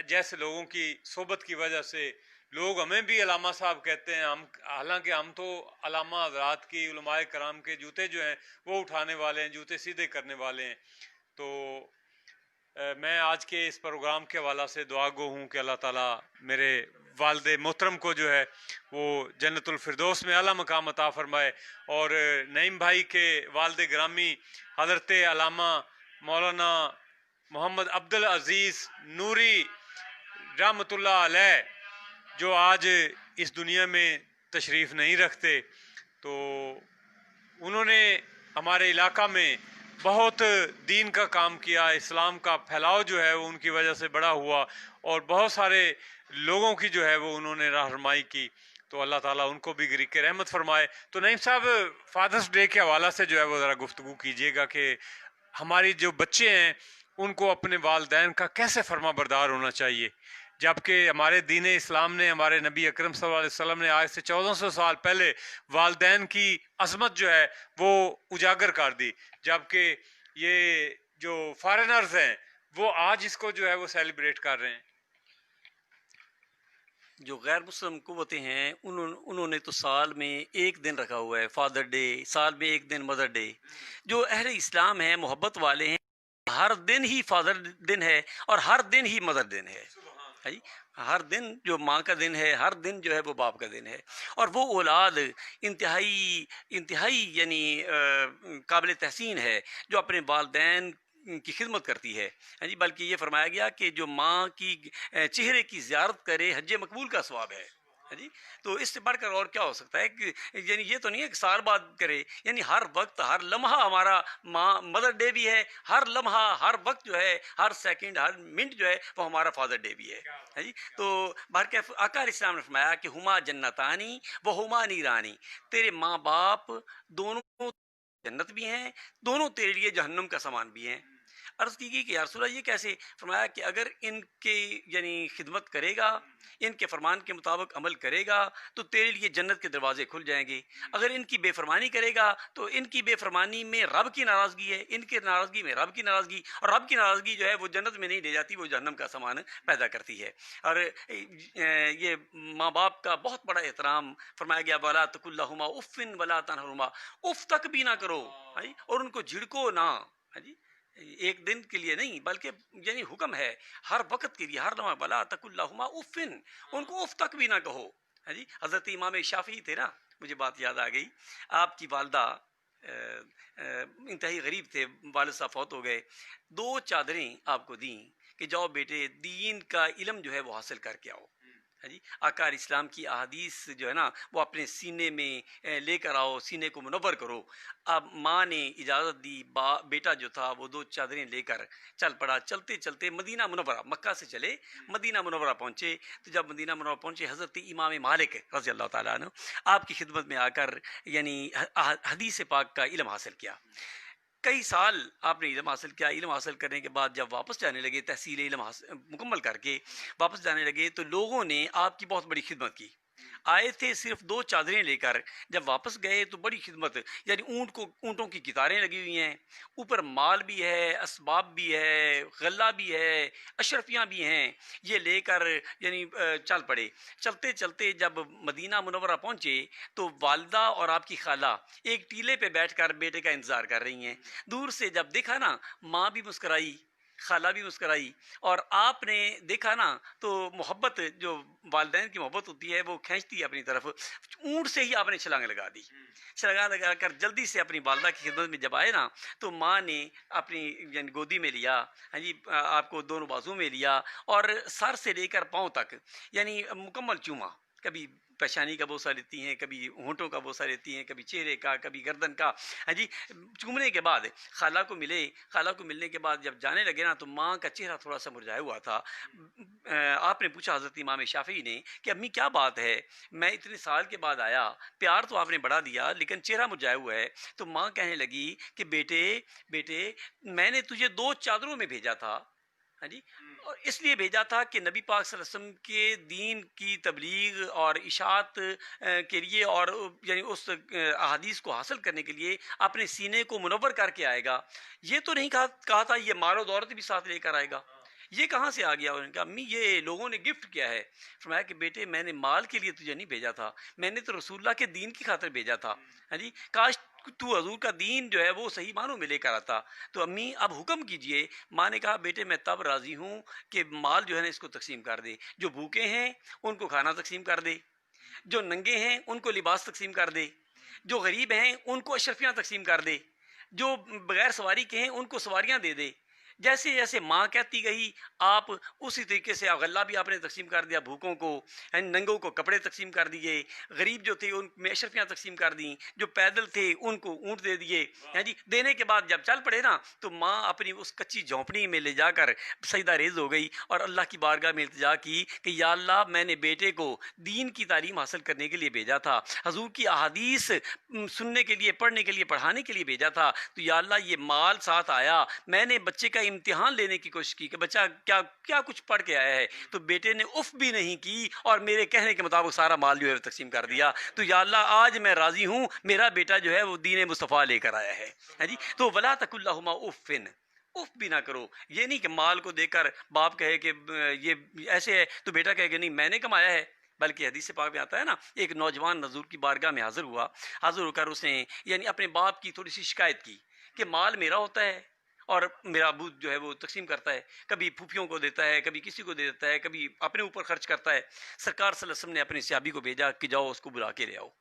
जैसे लोगों की सोबत की वजह से लोग हमें भी अलामा साहब कहते हैं। हम हालांकि हम तो अलामा हज़रात की, उलमाए कराम के जूते जो हैं वो उठाने वाले हैं, जूते सीधे करने वाले हैं। तो मैं आज के इस प्रोग्राम के हवाला से दुआ गो हूँ कि अल्लाह ताला मेरे वालिद मोहतरम को जो है वो जन्नतुल फिरदौस में आला मकाम अता फरमाए, और नईम भाई के वालिद ग्रामी हज़रत अलामा मौलाना मोहम्मद अब्दुल अज़ीज़ नूरी रहमतुल्लाह अलैह जो आज इस दुनिया में तशरीफ़ नहीं रखते, तो उन्होंने हमारे इलाका में बहुत दीन का काम किया, इस्लाम का फैलाव जो है वो उनकी वजह से बड़ा हुआ, और बहुत सारे लोगों की जो है वो उन्होंने रहनुमाई की। तो अल्लाह ताला उनको भी गिरी के रहमत फरमाए। तो नईम साहब, फादर्स डे के हवाला से जो है वो ज़रा गुफ्तगू कीजिएगा कि हमारी जो बच्चे हैं उनको अपने वालदैन का कैसे फर्मा बरदार होना चाहिए, जबकि हमारे दीन इस्लाम ने, हमारे नबी अकरम सल्लल्लाहु अलैहि वसल्लम ने आज से 1400 साल पहले वालदैन की अज़मत जो है वो उजागर कर दी, जबकि ये जो फॉरेनर्स हैं वो आज इसको जो है वो सेलिब्रेट कर रहे हैं? जो गैर मुस्लिम कुव्वतें हैं उन्होंने तो साल में एक दिन रखा हुआ है फादर डे, साल में एक दिन मदर डे। जो अहले इस्लाम है, मोहब्बत वाले हैं, हर दिन ही फादर दिन है और हर दिन ही मदर दिन है जी। हर दिन जो माँ का दिन है, हर दिन जो है वो बाप का दिन है। और वो औलाद इंतहाई इंतहाई यानी काबिल तहसीन है जो अपने वालदैन की खिदमत करती है जी। बल्कि ये फरमाया गया कि जो माँ की चेहरे की ज़ियारत करे हज मकबूल का सवाब है जी। तो इससे बढ़कर और क्या हो सकता है कि यानी ये तो नहीं है कि साल बाद करे, यानी हर वक्त हर लम्हा हमारा माँ मदर डे भी है, हर लम्हा हर वक्त जो है, हर सेकंड हर मिनट जो है वो हमारा फादर डे भी है जी। तो बहरकैफ आका अलैहिस्सलाम ने फरमाया कि हुमा जन्नतानी व हुमा नीरानी, तेरे माँ बाप दोनों जन्नत भी हैं, दोनों तेरे लिए जहन्नुम का सामान भी हैं। अर्ज़ की गई कि या रसूल अल्लाह ये कैसे? फरमाया कि अगर इनके यानी खिदमत करेगा, इनके फरमान के मुताबिक अमल करेगा तो तेरे लिए जन्नत के दरवाजे खुल जाएंगे। अगर इनकी बेफरमानी करेगा तो इनकी बेफरमानी में रब की नाराज़गी है, इनकी नाराज़गी में रब की नाराज़गी, और रब की नाराज़गी जो है वो जन्नत में नहीं ले जाती, वो जहन्नम का सामान पैदा करती है। और ये माँ बाप का बहुत बड़ा एहतराम फरमाया गया, वला तकुल्लहुमा उफ़्फ़िन वला तनहरुमा, उफ़ तक भी ना करो है, और उनको झिड़को ना है जी। एक दिन के लिए नहीं बल्कि यानी हुक्म है हर वक्त के लिए, हर लम्हा, वला तकुल्लहुमा उफ़्फ़िन, उनको उफ़ तक भी ना कहो है जी। हज़रत इमाम शाफ़ी थे ना, मुझे बात याद आ गई, आपकी वालदा इंतहाई गरीब थे, वालिद साहब फौत हो गए, 2 चादरें आपको दी कि जाओ बेटे दीन का इल्म जो है वो हासिल करके आओ है जी। आका इस्लाम की अहादीस जो है ना वो अपने सीने में लेकर आओ, सीने को मुनव्वर करो। अब माँ ने इजाज़त दी, बेटा जो था वो 2 चादरें लेकर चल पड़ा। चलते चलते मदीना मुनव्वरा, मक्का से चले मदीना मुनव्वरा पहुँचे। तो जब मदीना मुनव्वरा पहुँचे, हज़रत इमाम मालिक रज़ी अल्लाह ताला अन्हु आपकी खिदमत में आकर यानी हदीस पाक का इल्म हासिल किया। कई साल आपने इल्म हासिल किया। इल्म हासिल करने के बाद जब वापस जाने लगे, तहसील इल्म मुकम्मल करके वापस जाने लगे, तो लोगों ने आपकी बहुत बड़ी खिदमत की। आए थे सिर्फ 2 चादरें लेकर, जब वापस गए तो बड़ी खिदमत, यानी ऊँटों की कितारें लगी हुई हैं, ऊपर माल भी है, असबाब भी है, गल्ला भी है, अशरफियाँ भी हैं, ये लेकर यानी चल पड़े। चलते चलते जब मदीना मुनव्वरा पहुँचे तो वालदा और आपकी खाला एक टीले पे बैठकर बेटे का इंतज़ार कर रही हैं। दूर से जब देखा ना, माँ भी मुस्कराई, खाला भी मुस्कराई, और आपने देखा ना तो मोहब्बत, जो वालिदैन की मोहब्बत होती है वो खींचती है अपनी तरफ। ऊँट से ही आपने छलांग लगा दी। छलांग लगा कर जल्दी से अपनी वालदा की खिदमत में जब आए ना, तो माँ ने अपनी यानी गोदी में लिया, हाँ जी, आपको दोनों बाजू में लिया और सर से लेकर पाँव तक यानी मुकम्मल चूमा। कभी पेशानी का बोसा लेती हैं, कभी होंठों का बोसा लेती हैं, कभी चेहरे का, कभी गर्दन का, हाँ जी। चूमने के बाद खाला को मिले। खाला को मिलने के बाद जब जाने लगे ना, तो माँ का चेहरा थोड़ा सा मुरझाया हुआ था। आपने पूछा हज़रत इमाम शाफ़ी ने कि अम्मी क्या बात है, मैं इतने साल के बाद आया, प्यार तो आपने बढ़ा दिया लेकिन चेहरा मुरझाया हुआ है। तो माँ कहने लगी कि बेटे बेटे, मैंने तुझे 2 चादरों में भेजा था, हाँ जी, और इसलिए भेजा था कि नबी पाक सल्लल्लाहु अलैहि वसल्लम के दीन की तबलीग और इशात के लिए, और यानी उस अहादीस को हासिल करने के लिए अपने सीने को मुनव्वर करके आएगा। ये तो नहीं कहा था ये मालो दौलत भी साथ लेकर आएगा। ये कहाँ से आ गया? उन्होंने कहा अम्मी ये लोगों ने गिफ्ट किया है। फरमाया कि बेटे मैंने माल के लिए तुझे नहीं भेजा था, मैंने तो रसूलुल्लाह के दीन की खातिर भेजा था। हाँ जी, काश तू हजूर का दीन जो है वो सही मानों में लेकर आता। तो अम्मी अब हुक्म कीजिए। माँ ने कहा बेटे मैं तब राज़ी हूँ कि माल जो है ना इसको तकसीम कर दे, जो भूखे हैं उनको खाना तकसीम कर दे, जो नंगे हैं उनको लिबास तकसीम कर दे, जो गरीब हैं उनको अशरफियाँ तकसीम कर दे, जो बगैर सवारी के हैं उनको सवारियाँ दे दे। जैसे जैसे माँ कहती गई आप उसी तरीके से गल्ला भी आपने तकसीम कर दिया, भूखों को, नंगों को कपड़े तकसीम कर दिए, गरीब जो थे उनमें अशरफियाँ तकसीम कर दी, जो पैदल थे उनको ऊँट दे दिए। हैं जी, देने के बाद जब चल पड़े ना, तो माँ अपनी उस कच्ची झोंपड़ी में ले जाकर सजदा रेज़ हो गई और अल्लाह की बारगाह में इल्तिजा की कि या अल्लाह मैंने बेटे को दीन की तालीम हासिल करने के लिए भेजा था, हजूर की अहादीस सुनने के लिए, पढ़ने के लिए, पढ़ाने के लिए भेजा था। तो या अल्लाह ये माल साथ आया, मैंने बच्चे का इम्तिहान लेने की कोशिश की कि बच्चा क्या क्या कुछ पढ़ के आया है, तो बेटे ने उफ भी नहीं की और मेरे कहने के मुताबिक सारा माल जो है तकसीम कर दिया। तो या अल्लाह आज मैं राज़ी हूँ, मेरा बेटा जो है वो दीन मुस्तफ़ा लेकर आया है जी। तो वला तकुल्लहुमा उफ़्फ़िन, उफ भी ना करो। ये नहीं कि माल को देखकर बाप कहे कि ये ऐसे है तो बेटा कहे कि नहीं मैंने कमाया है, बल्कि हदीस पाक में आता है ना, एक नौजवान हजूर की बारगाह में हाजिर हुआ, हाजिर होकर उसने यानी अपने बाप की थोड़ी सी शिकायत की कि माल मेरा होता है और मेरा अबू जो है वो तकसीम करता है, कभी फूफियों को देता है, कभी किसी को दे देता है, कभी अपने ऊपर खर्च करता है। सरकार सल्लल्लाहु अलैहि वसल्लम ने अपने सहाबी को भेजा कि जाओ उसको बुला के ले आओ।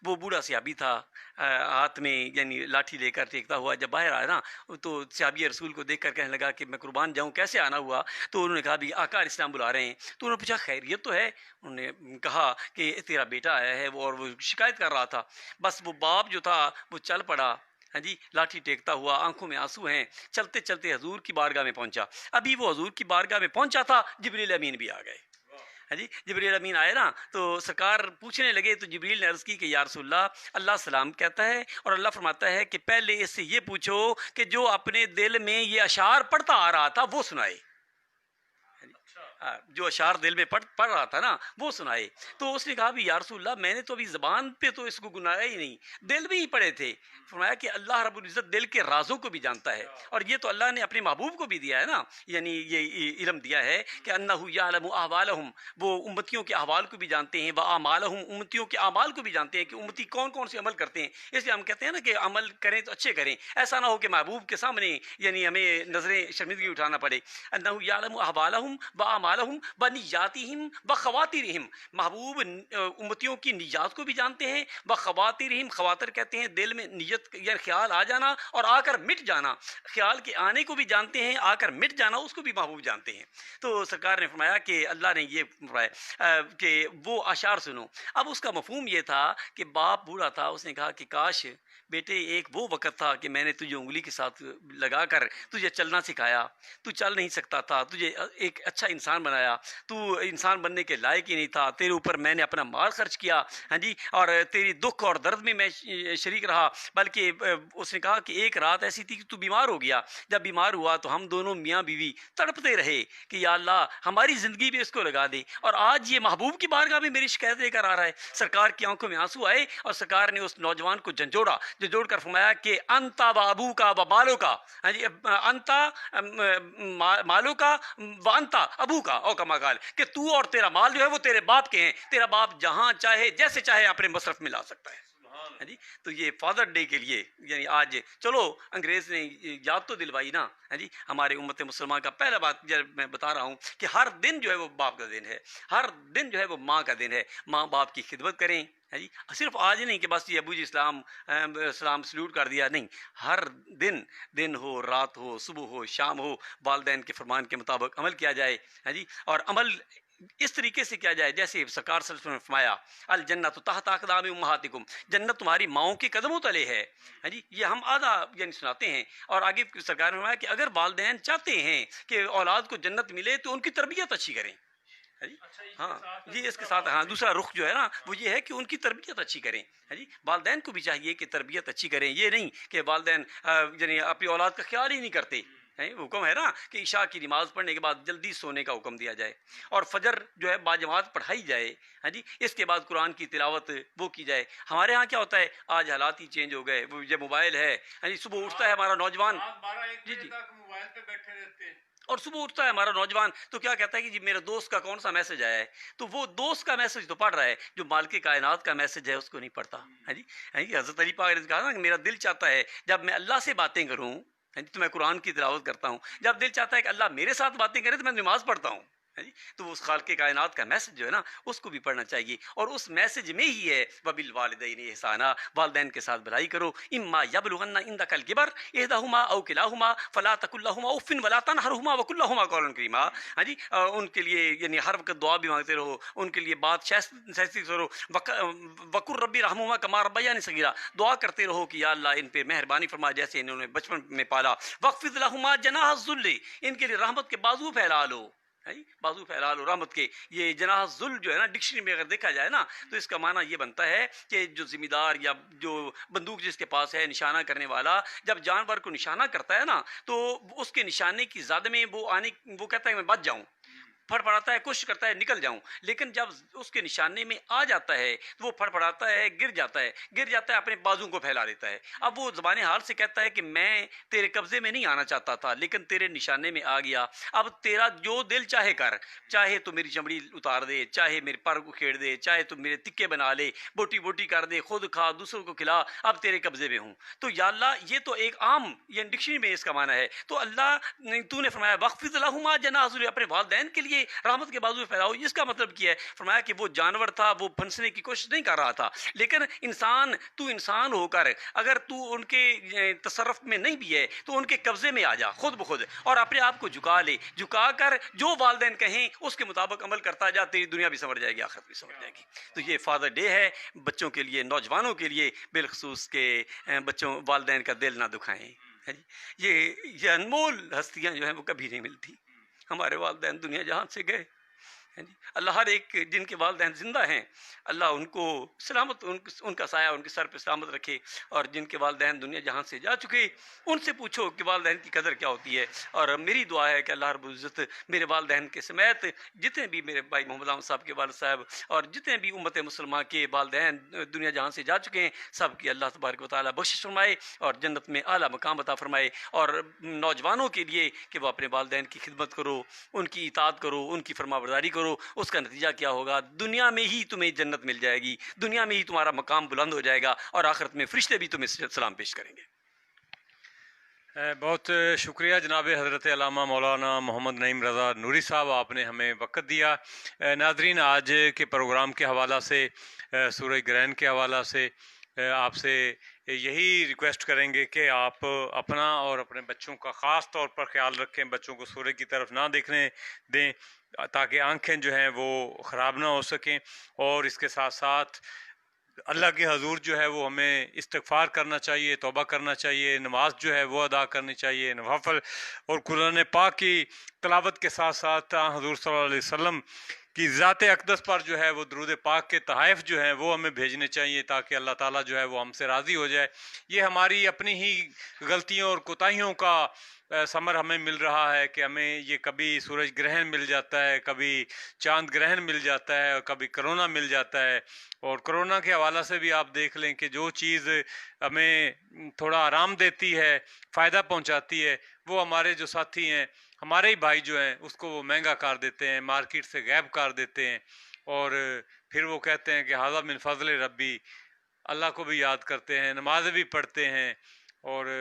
वो बूढ़ा सहाबी था, हाथ में यानी लाठी लेकर टेकता हुआ जब बाहर आया ना, तो सहाबी रसूल को देखकर कहने लगा कि मैं कुर्बान जाऊँ, कैसे आना हुआ? तो उन्होंने कहा भी आका इस्लाम बुला रहे हैं। तो उन्होंने पूछा खैरियत तो है? उन्होंने कहा कि तेरा बेटा आया है वो, और वो शिकायत कर रहा था। बस वो बाप जो था वो चल पड़ा, हाँ जी, लाठी टेकता हुआ, आंखों में आंसू हैं, चलते चलते हजूर की बारगाह में पहुंचा। अभी वो हजूर की बारगाह में पहुंचा था, जिब्रील अमीन भी आ गए। हाँ जी, जिब्रील अमीन आए ना, तो सरकार पूछने लगे, तो जिब्रील ने अर्ज़ की कि या रसूलल्लाह, अल्लाह सलाम कहता है और अल्लाह फरमाता है कि पहले इससे ये पूछो कि जो अपने दिल में ये अशार पढ़ता आ रहा था वो सुनाए। जो अशार दिल में पढ़ रहा था ना वो सुनाए। तो उसने कहा भी या रसूलल्लाह, मैंने तो अभी ज़बान पे तो इसको गुनाया ही नहीं, दिल में ही पढ़े थे। फरमाया कि अल्लाह रब्बुल इज़्ज़त दिल के राज़ों को भी जानता है, और ये तो अल्लाह ने अपने महबूब को भी दिया है ना, यानी ये इल्म दिया है कि अन्नहु यअलमु अहवालहुम, वो उम्मतियों के अहवाल को भी जानते हैं, व आमालहुम, उम्मतियों के अमाल को भी जानते हैं कि उम्मती कौन कौन से अमल करते हैं। इसलिए हम कहते हैं ना कि अमल करें तो अच्छे करें, ऐसा ना हो कि महबूब के सामने यानी हमें नज़रें शर्मिंदगी उठाना पड़े। अन्नहु यअलमु अहवालहुम व आमालहुम व नियातिहिम व खवातिरहिम, महबूब उम्मतियों की निजात को भी जानते हैं, व खवातिरहिम, खवातिर कहते हैं दिल में नियत या ख्याल आ जाना और आकर मिट जाना, ख्याल के आने को भी जानते हैं, आकर मिट जाना उसको भी महबूब जानते हैं। तो सरकार ने फरमाया कि अल्लाह ने ये फरमाया कि वो अशार सुनो। अब उसका मफहूम ये था कि बाप बूढ़ा था, उसने कहा कि काश बेटे एक वो वक़्त था कि मैंने तुझे उंगली के साथ लगाकर तुझे चलना सिखाया, तू चल नहीं सकता था, तुझे एक अच्छा इंसान बनाया, तू इंसान बनने के लायक ही नहीं था, तेरे ऊपर मैंने अपना माल खर्च किया, हाँ जी, और तेरी दुख और दर्द में मैं शरीक रहा। बल्कि उसने कहा कि एक रात ऐसी थी कि तू बीमार हो गया, जब बीमार हुआ तो हम दोनों मियाँ बीवी तड़पते रहे कि या अल्लाह हमारी ज़िंदगी भी इसको लगा दे, और आज ये महबूब की बारगाह में मेरी शिकायत लेकर आ रहा है। सरकार की आंखों में आंसू आए और सरकार ने उस नौजवान को झंझोड़ा, जोड़ कर फरमाया कि अंता बाबू का व मालो का, हाँ जी, अंता मालो का व अंता अबू का, और कमा गाल कि तू और तेरा माल जो है वो तेरे बाप के हैं, तेरा बाप जहां चाहे जैसे चाहे अपने मसरफ में ला सकता है। है जी। तो ये फादर डे के लिए यानी आज चलो अंग्रेज़ ने याद तो दिलवाई ना, है जी, हमारे उम्मत मुसलमान का पहला बात जब मैं बता रहा हूँ कि हर दिन जो है वो बाप का दिन है, हर दिन जो है वो माँ का दिन है। माँ बाप की खिदमत करें, है जी, सिर्फ आज नहीं कि बस ये अबू जी इस्लाम सलाम सल्यूट कर दिया, नहीं, हर दिन, दिन हो रात हो सुबह हो शाम हो, वालिदैन के फरमान के मुताबिक अमल किया जाए, है जी, और अमल इस तरीके से किया जाए जैसे सरकार सल्लल्लाहु अलैहि वसल्लम ने फरमाया अल जन्नतु तहत अक़दामी उम्महातिकुम, जन्नत तुम्हारी माओं के कदमों तले है। हाँ जी, ये हम आधा यानी सुनाते हैं। और आगे सरकार ने फरमाया कि अगर वालिदैन चाहते हैं कि औलाद को जन्नत मिले तो उनकी तरबियत अच्छी करें। जी, हाँ जी, इसके साथ हाँ दूसरा रुख जो है ना वो ये है कि उनकी तरबियत अच्छी करें। है जी, वालिदैन को भी चाहिए कि तरबियत अच्छी करें, ये नहीं कि वालिदैन यानी अपनी औलाद का ख्याल ही नहीं करते। हुक्म है ना कि इशा की नमाज़ पढ़ने के बाद जल्दी सोने का हुक्म दिया जाए और फजर जो है बाजमात पढ़ाई जाए। हाँ जी, इसके बाद कुरान की तिलावत वो की जाए। हमारे यहाँ क्या होता है, आज हालात ही चेंज हो गए, वो जब मोबाइल है, हाँ जी, सुबह उठता है हमारा नौजवान, जी जी, मोबाइल पे बैठे रहते हैं, और सुबह उठता है हमारा नौजवान तो क्या कहता है कि जी मेरे दोस्त का कौन सा मैसेज आया है, तो वो दोस्त का मैसेज तो पढ़ रहा है, जो मालिक कायनात का मैसेज है उसको नहीं पढ़ता। है जी, हज़रत अली पाक ने कहा ना कि मेरा दिल चाहता है जब मैं अल्लाह से बातें करूँ तो मैं कुरान की तिलावत करता हूँ, जब दिल चाहता है कि अल्लाह मेरे साथ बातें करे तो मैं नमाज़ पढ़ता हूँ। है जी, तो उस खालिक कायनात का मैसेज जो है ना उसको भी पढ़ना चाहिए, और उस मैसेज में ही है वबिल वालिदैनि ihसाना, वालिदैन के साथ भलाई करो। इम्मा यबलुगन्ना इंदकल किबर इहदाहुमा औ किलाहुमा फला तकुल लहुमा उफ़्फ़िन वला तनहरहुमा वकुल लहुमा कौलन करीमा। हाँ जी, उनके लिए यानी हर वक्त दुआ भी मांगते रहो, उनके लिए बात शाइस्ती करो। वकुर रब्बी रहमुमा कमा रब्बयानी सगीरा, दुआ करते रहो कि या अल्लाह इन पे मेहरबानी फरमा जैसे इन्होंने बचपन में पाला। वक़्फ़िज़ लहुमा जनाह ज़ुल्ली, इनके लिए रहमत के बाजू फैला लो। है जी, बाजू फैला लो रहमत के। ये जनाह जुल जो है ना, डिक्शनरी में अगर देखा जाए ना, तो इसका माना ये बनता है कि जो जिम्मेदार या जो बंदूक जिसके पास है, निशाना करने वाला, जब जानवर को निशाना करता है ना, तो उसके निशाने की ज़द में वो कहता है मैं बच जाऊँ, फड़फड़ाता है, कोशिश करता है निकल जाऊं, लेकिन जब उसके निशाने में आ जाता है तो वो फड़फड़ाता है, गिर जाता है, अपने बाजू को फैला देता है। अब वो ज़बान हाल से कहता है कि मैं तेरे कब्जे में नहीं आना चाहता था, लेकिन तेरे निशाने में आ गया, अब तेरा जो दिल चाहे कर, चाहे तो मेरी चमड़ी उतार दे, चाहे मेरे पर उखेड़ दे, चाहे तो मेरे तिक्के बना ले, बोटी बोटी कर दे, खुद खा दूसरों को खिला, अब तेरे कब्जे में हूँ। तो या अल्लाह, ये तो एक आम, ये डिक्शनरी में इसका माना है। तो अल्लाह तूने फरमाया वक़्फ़िज़ लहुमा जनाह ज़ुल, अपने वालिदैन के लिए रहमत के बाजू फैलाओ। इसका मतलब क्या है? फरमाया कि वो जानवर था, वो फंसने की कोशिश नहीं कर रहा था, लेकिन इंसान, तू इंसान होकर अगर तू उनके तसर्रुफ में नहीं भी है तो उनके कब्जे में आ जा खुद ब खुद, और अपने आप को झुका ले, झुका कर जो वालिदैन कहें उसके मुताबिक अमल करता जा, तेरी दुनिया भी संवर जाएगी, आखिरत भी संवर जाएगी। तो ये फादर डे है बच्चों के लिए, नौजवानों के लिए बिलखसूस के बच्चों वालिदैन का दिल ना दुखाएं, है जी। ये अनमोल हस्तियाँ जो हैं वो कभी नहीं मिलती। हमारे वालिदैन दुनिया जहाँ से गए, है जी। अल्लाह हर एक जिनके वालिदैन ज़िंदा हैं, अल्लाह उनको सलामत, उनका साया उनके सर पे सलामत रखे, और जिनके वालिदैन दुनिया जहाँ से जा चुके, उनसे पूछो कि वालिदैन की कदर क्या होती है। और मेरी दुआ है कि अल्लाह रब्बुल इज़्ज़त मेरे वालिदैन के समेत जितने भी मेरे भाई मोहम्मद अहमद साहब के वालिद साहब और जितने भी उम्मत मुसलमान के वालिदैन दुनिया जहाँ से जा चुके हैं, सब की अल्लाह तबारक व तआला बख्शिश फरमाए और जन्नत में आला मकाम अता फरमाए। और नौजवानों के लिए कि वो अपने वालिदैन की खिदमत करो, उनकी इताअत करो, उनकी फरमाबरदारी करो, उसका नतीजा क्या होगा? दुनिया में ही तुम्हें जन्नत मिल जाएगी, दुनिया में ही तुम्हारा मकाम बुलंद हो जाएगा, और आखिरत में फरिश्ते भी तुम्हें सलाम पेश करेंगे। बहुत शुक्रिया जनाब हज़रत अल्लामा मौलाना मोहम्मद नईम रज़ा नूरी साहब, आपने हमें वक़्त दिया। नाज़रीन, आज के प्रोग्राम के हवाला से, सूरज ग्रहण के हवाला से आपसे यही रिक्वेस्ट करेंगे कि आप अपना और अपने बच्चों का ख़ास तौर पर ख्याल रखें, बच्चों को सूरज की तरफ ना देखने दें ताकि आंखें जो हैं वो ख़राब ना हो सकें। और इसके साथ साथ अल्लाह के हजूर जो है वो हमें इस्तिग़फ़ार करना चाहिए, तौबा करना चाहिए, नमाज जो है वो अदा करनी चाहिए, नवाफिल, और कुरान पाक की तिलावत के साथ साथ हजूर सल्लल्लाहु अलैहि वसल्लम कि ज़ात अक़दस पर जो है वो दुरूद पाक के तहाइफ़ जो हैं वो हमें भेजने चाहिए ताकि अल्लाह ताला जो है वो हमसे राज़ी हो जाए। ये हमारी अपनी ही गलतियों और कोताहियों का समर हमें मिल रहा है कि हमें ये कभी सूरज ग्रहण मिल जाता है, कभी चांद ग्रहण मिल जाता है, और कभी कोरोना मिल जाता है। और कोरोना के हवाला से भी आप देख लें कि जो चीज़ हमें थोड़ा आराम देती है, फ़ायदा पहुंचाती है, वो हमारे जो साथी हैं, हमारे ही भाई जो हैं, उसको वो महंगा कर देते हैं, मार्केट से गायब कर देते हैं, और फिर वो कहते हैं कि हाज़ा मिन फ़ज़ल रब्बी, अल्लाह को भी याद करते हैं, नमाज़ भी पढ़ते हैं, और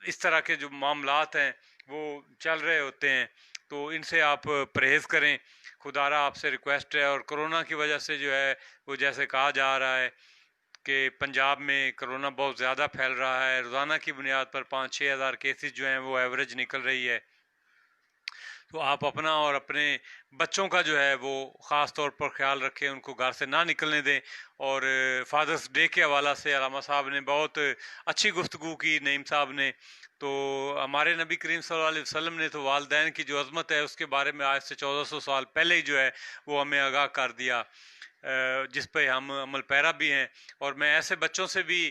इस तरह के जो मामलात हैं वो चल रहे होते हैं। तो इनसे आप परहेज़ करें, खुदारा आपसे रिक्वेस्ट है। और कोरोना की वजह से जो है वो जैसे कहा जा रहा है कि पंजाब में कोरोना बहुत ज़्यादा फैल रहा है, रोज़ाना की बुनियाद पर 5-6 हज़ार केसेस जो हैं वो एवरेज निकल रही है। तो आप अपना और अपने बच्चों का जो है वो ख़ास तौर पर ख्याल रखें, उनको घर से ना निकलने दें। और फादर्स डे के हवाला से अल्लामा साहब ने बहुत अच्छी गुफ्तगू की, नईम साहब ने। तो हमारे नबी करीम सल्लल्लाहु अलैहि वसल्लम ने तो वालिदैन की जो अज़मत है उसके बारे में आज से 1400 साल पहले ही जो है वो हमें आगाह कर दिया, जिस पे हम अमल पैरा भी हैं। और मैं ऐसे बच्चों से भी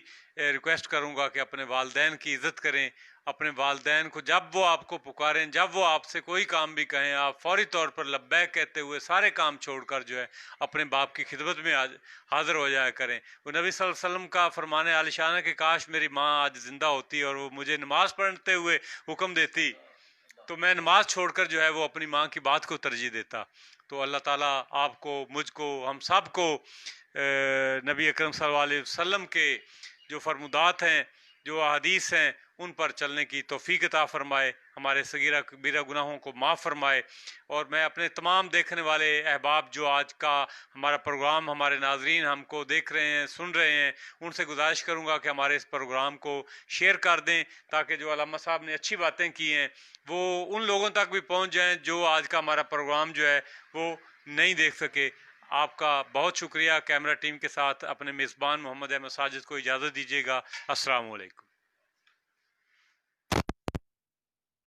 रिक्वेस्ट करूँगा कि अपने वालिदैन की इज़्ज़त करें, अपने वालिदैन को जब वो आपको पुकारें, जब वो आपसे कोई काम भी कहें, आप फौरी तौर पर लब्बैक कहते हुए सारे काम छोड़कर जो है अपने बाप की खिदमत में आज हाज़िर हो जाया करें। वो नबी सल्लल्लाहु अलैहि वसल्लम का फरमान आलिशान है कि काश मेरी माँ आज ज़िंदा होती और वो मुझे नमाज़ पढ़ते हुए हुक्म देती तो मैं नमाज छोड़कर जो है वो अपनी माँ की बात को तरजीह देता। तो अल्लाह ताला आपको, मुझको, हम सब को नबी अकरम सल्लल्लाहु अलैहि वसल्लम के जो फरमुदात हैं, जो अहादीस हैं, उन पर चलने की तौफीक अता फ़रमाए, हमारे सगीरा कबीरा गुनाहों को माफ़ फ़रमाए। और मैं अपने तमाम देखने वाले अहबाब जो आज का हमारा प्रोग्राम, हमारे नाजरीन हमको देख रहे हैं, सुन रहे हैं, उनसे गुजारिश करूँगा कि हमारे इस प्रोग्राम को शेयर कर दें ताकि जो अल्लामा साहब ने अच्छी बातें की हैं वो उन लोगों तक भी पहुँच जाएँ जो आज का हमारा प्रोग्राम जो है वो नहीं देख सके। आपका बहुत शुक्रिया। कैमरा टीम के साथ अपने मेज़बान मोहम्मद अहमद साजिद को इजाज़त दीजिएगा। अस्सलामु अलैकुम।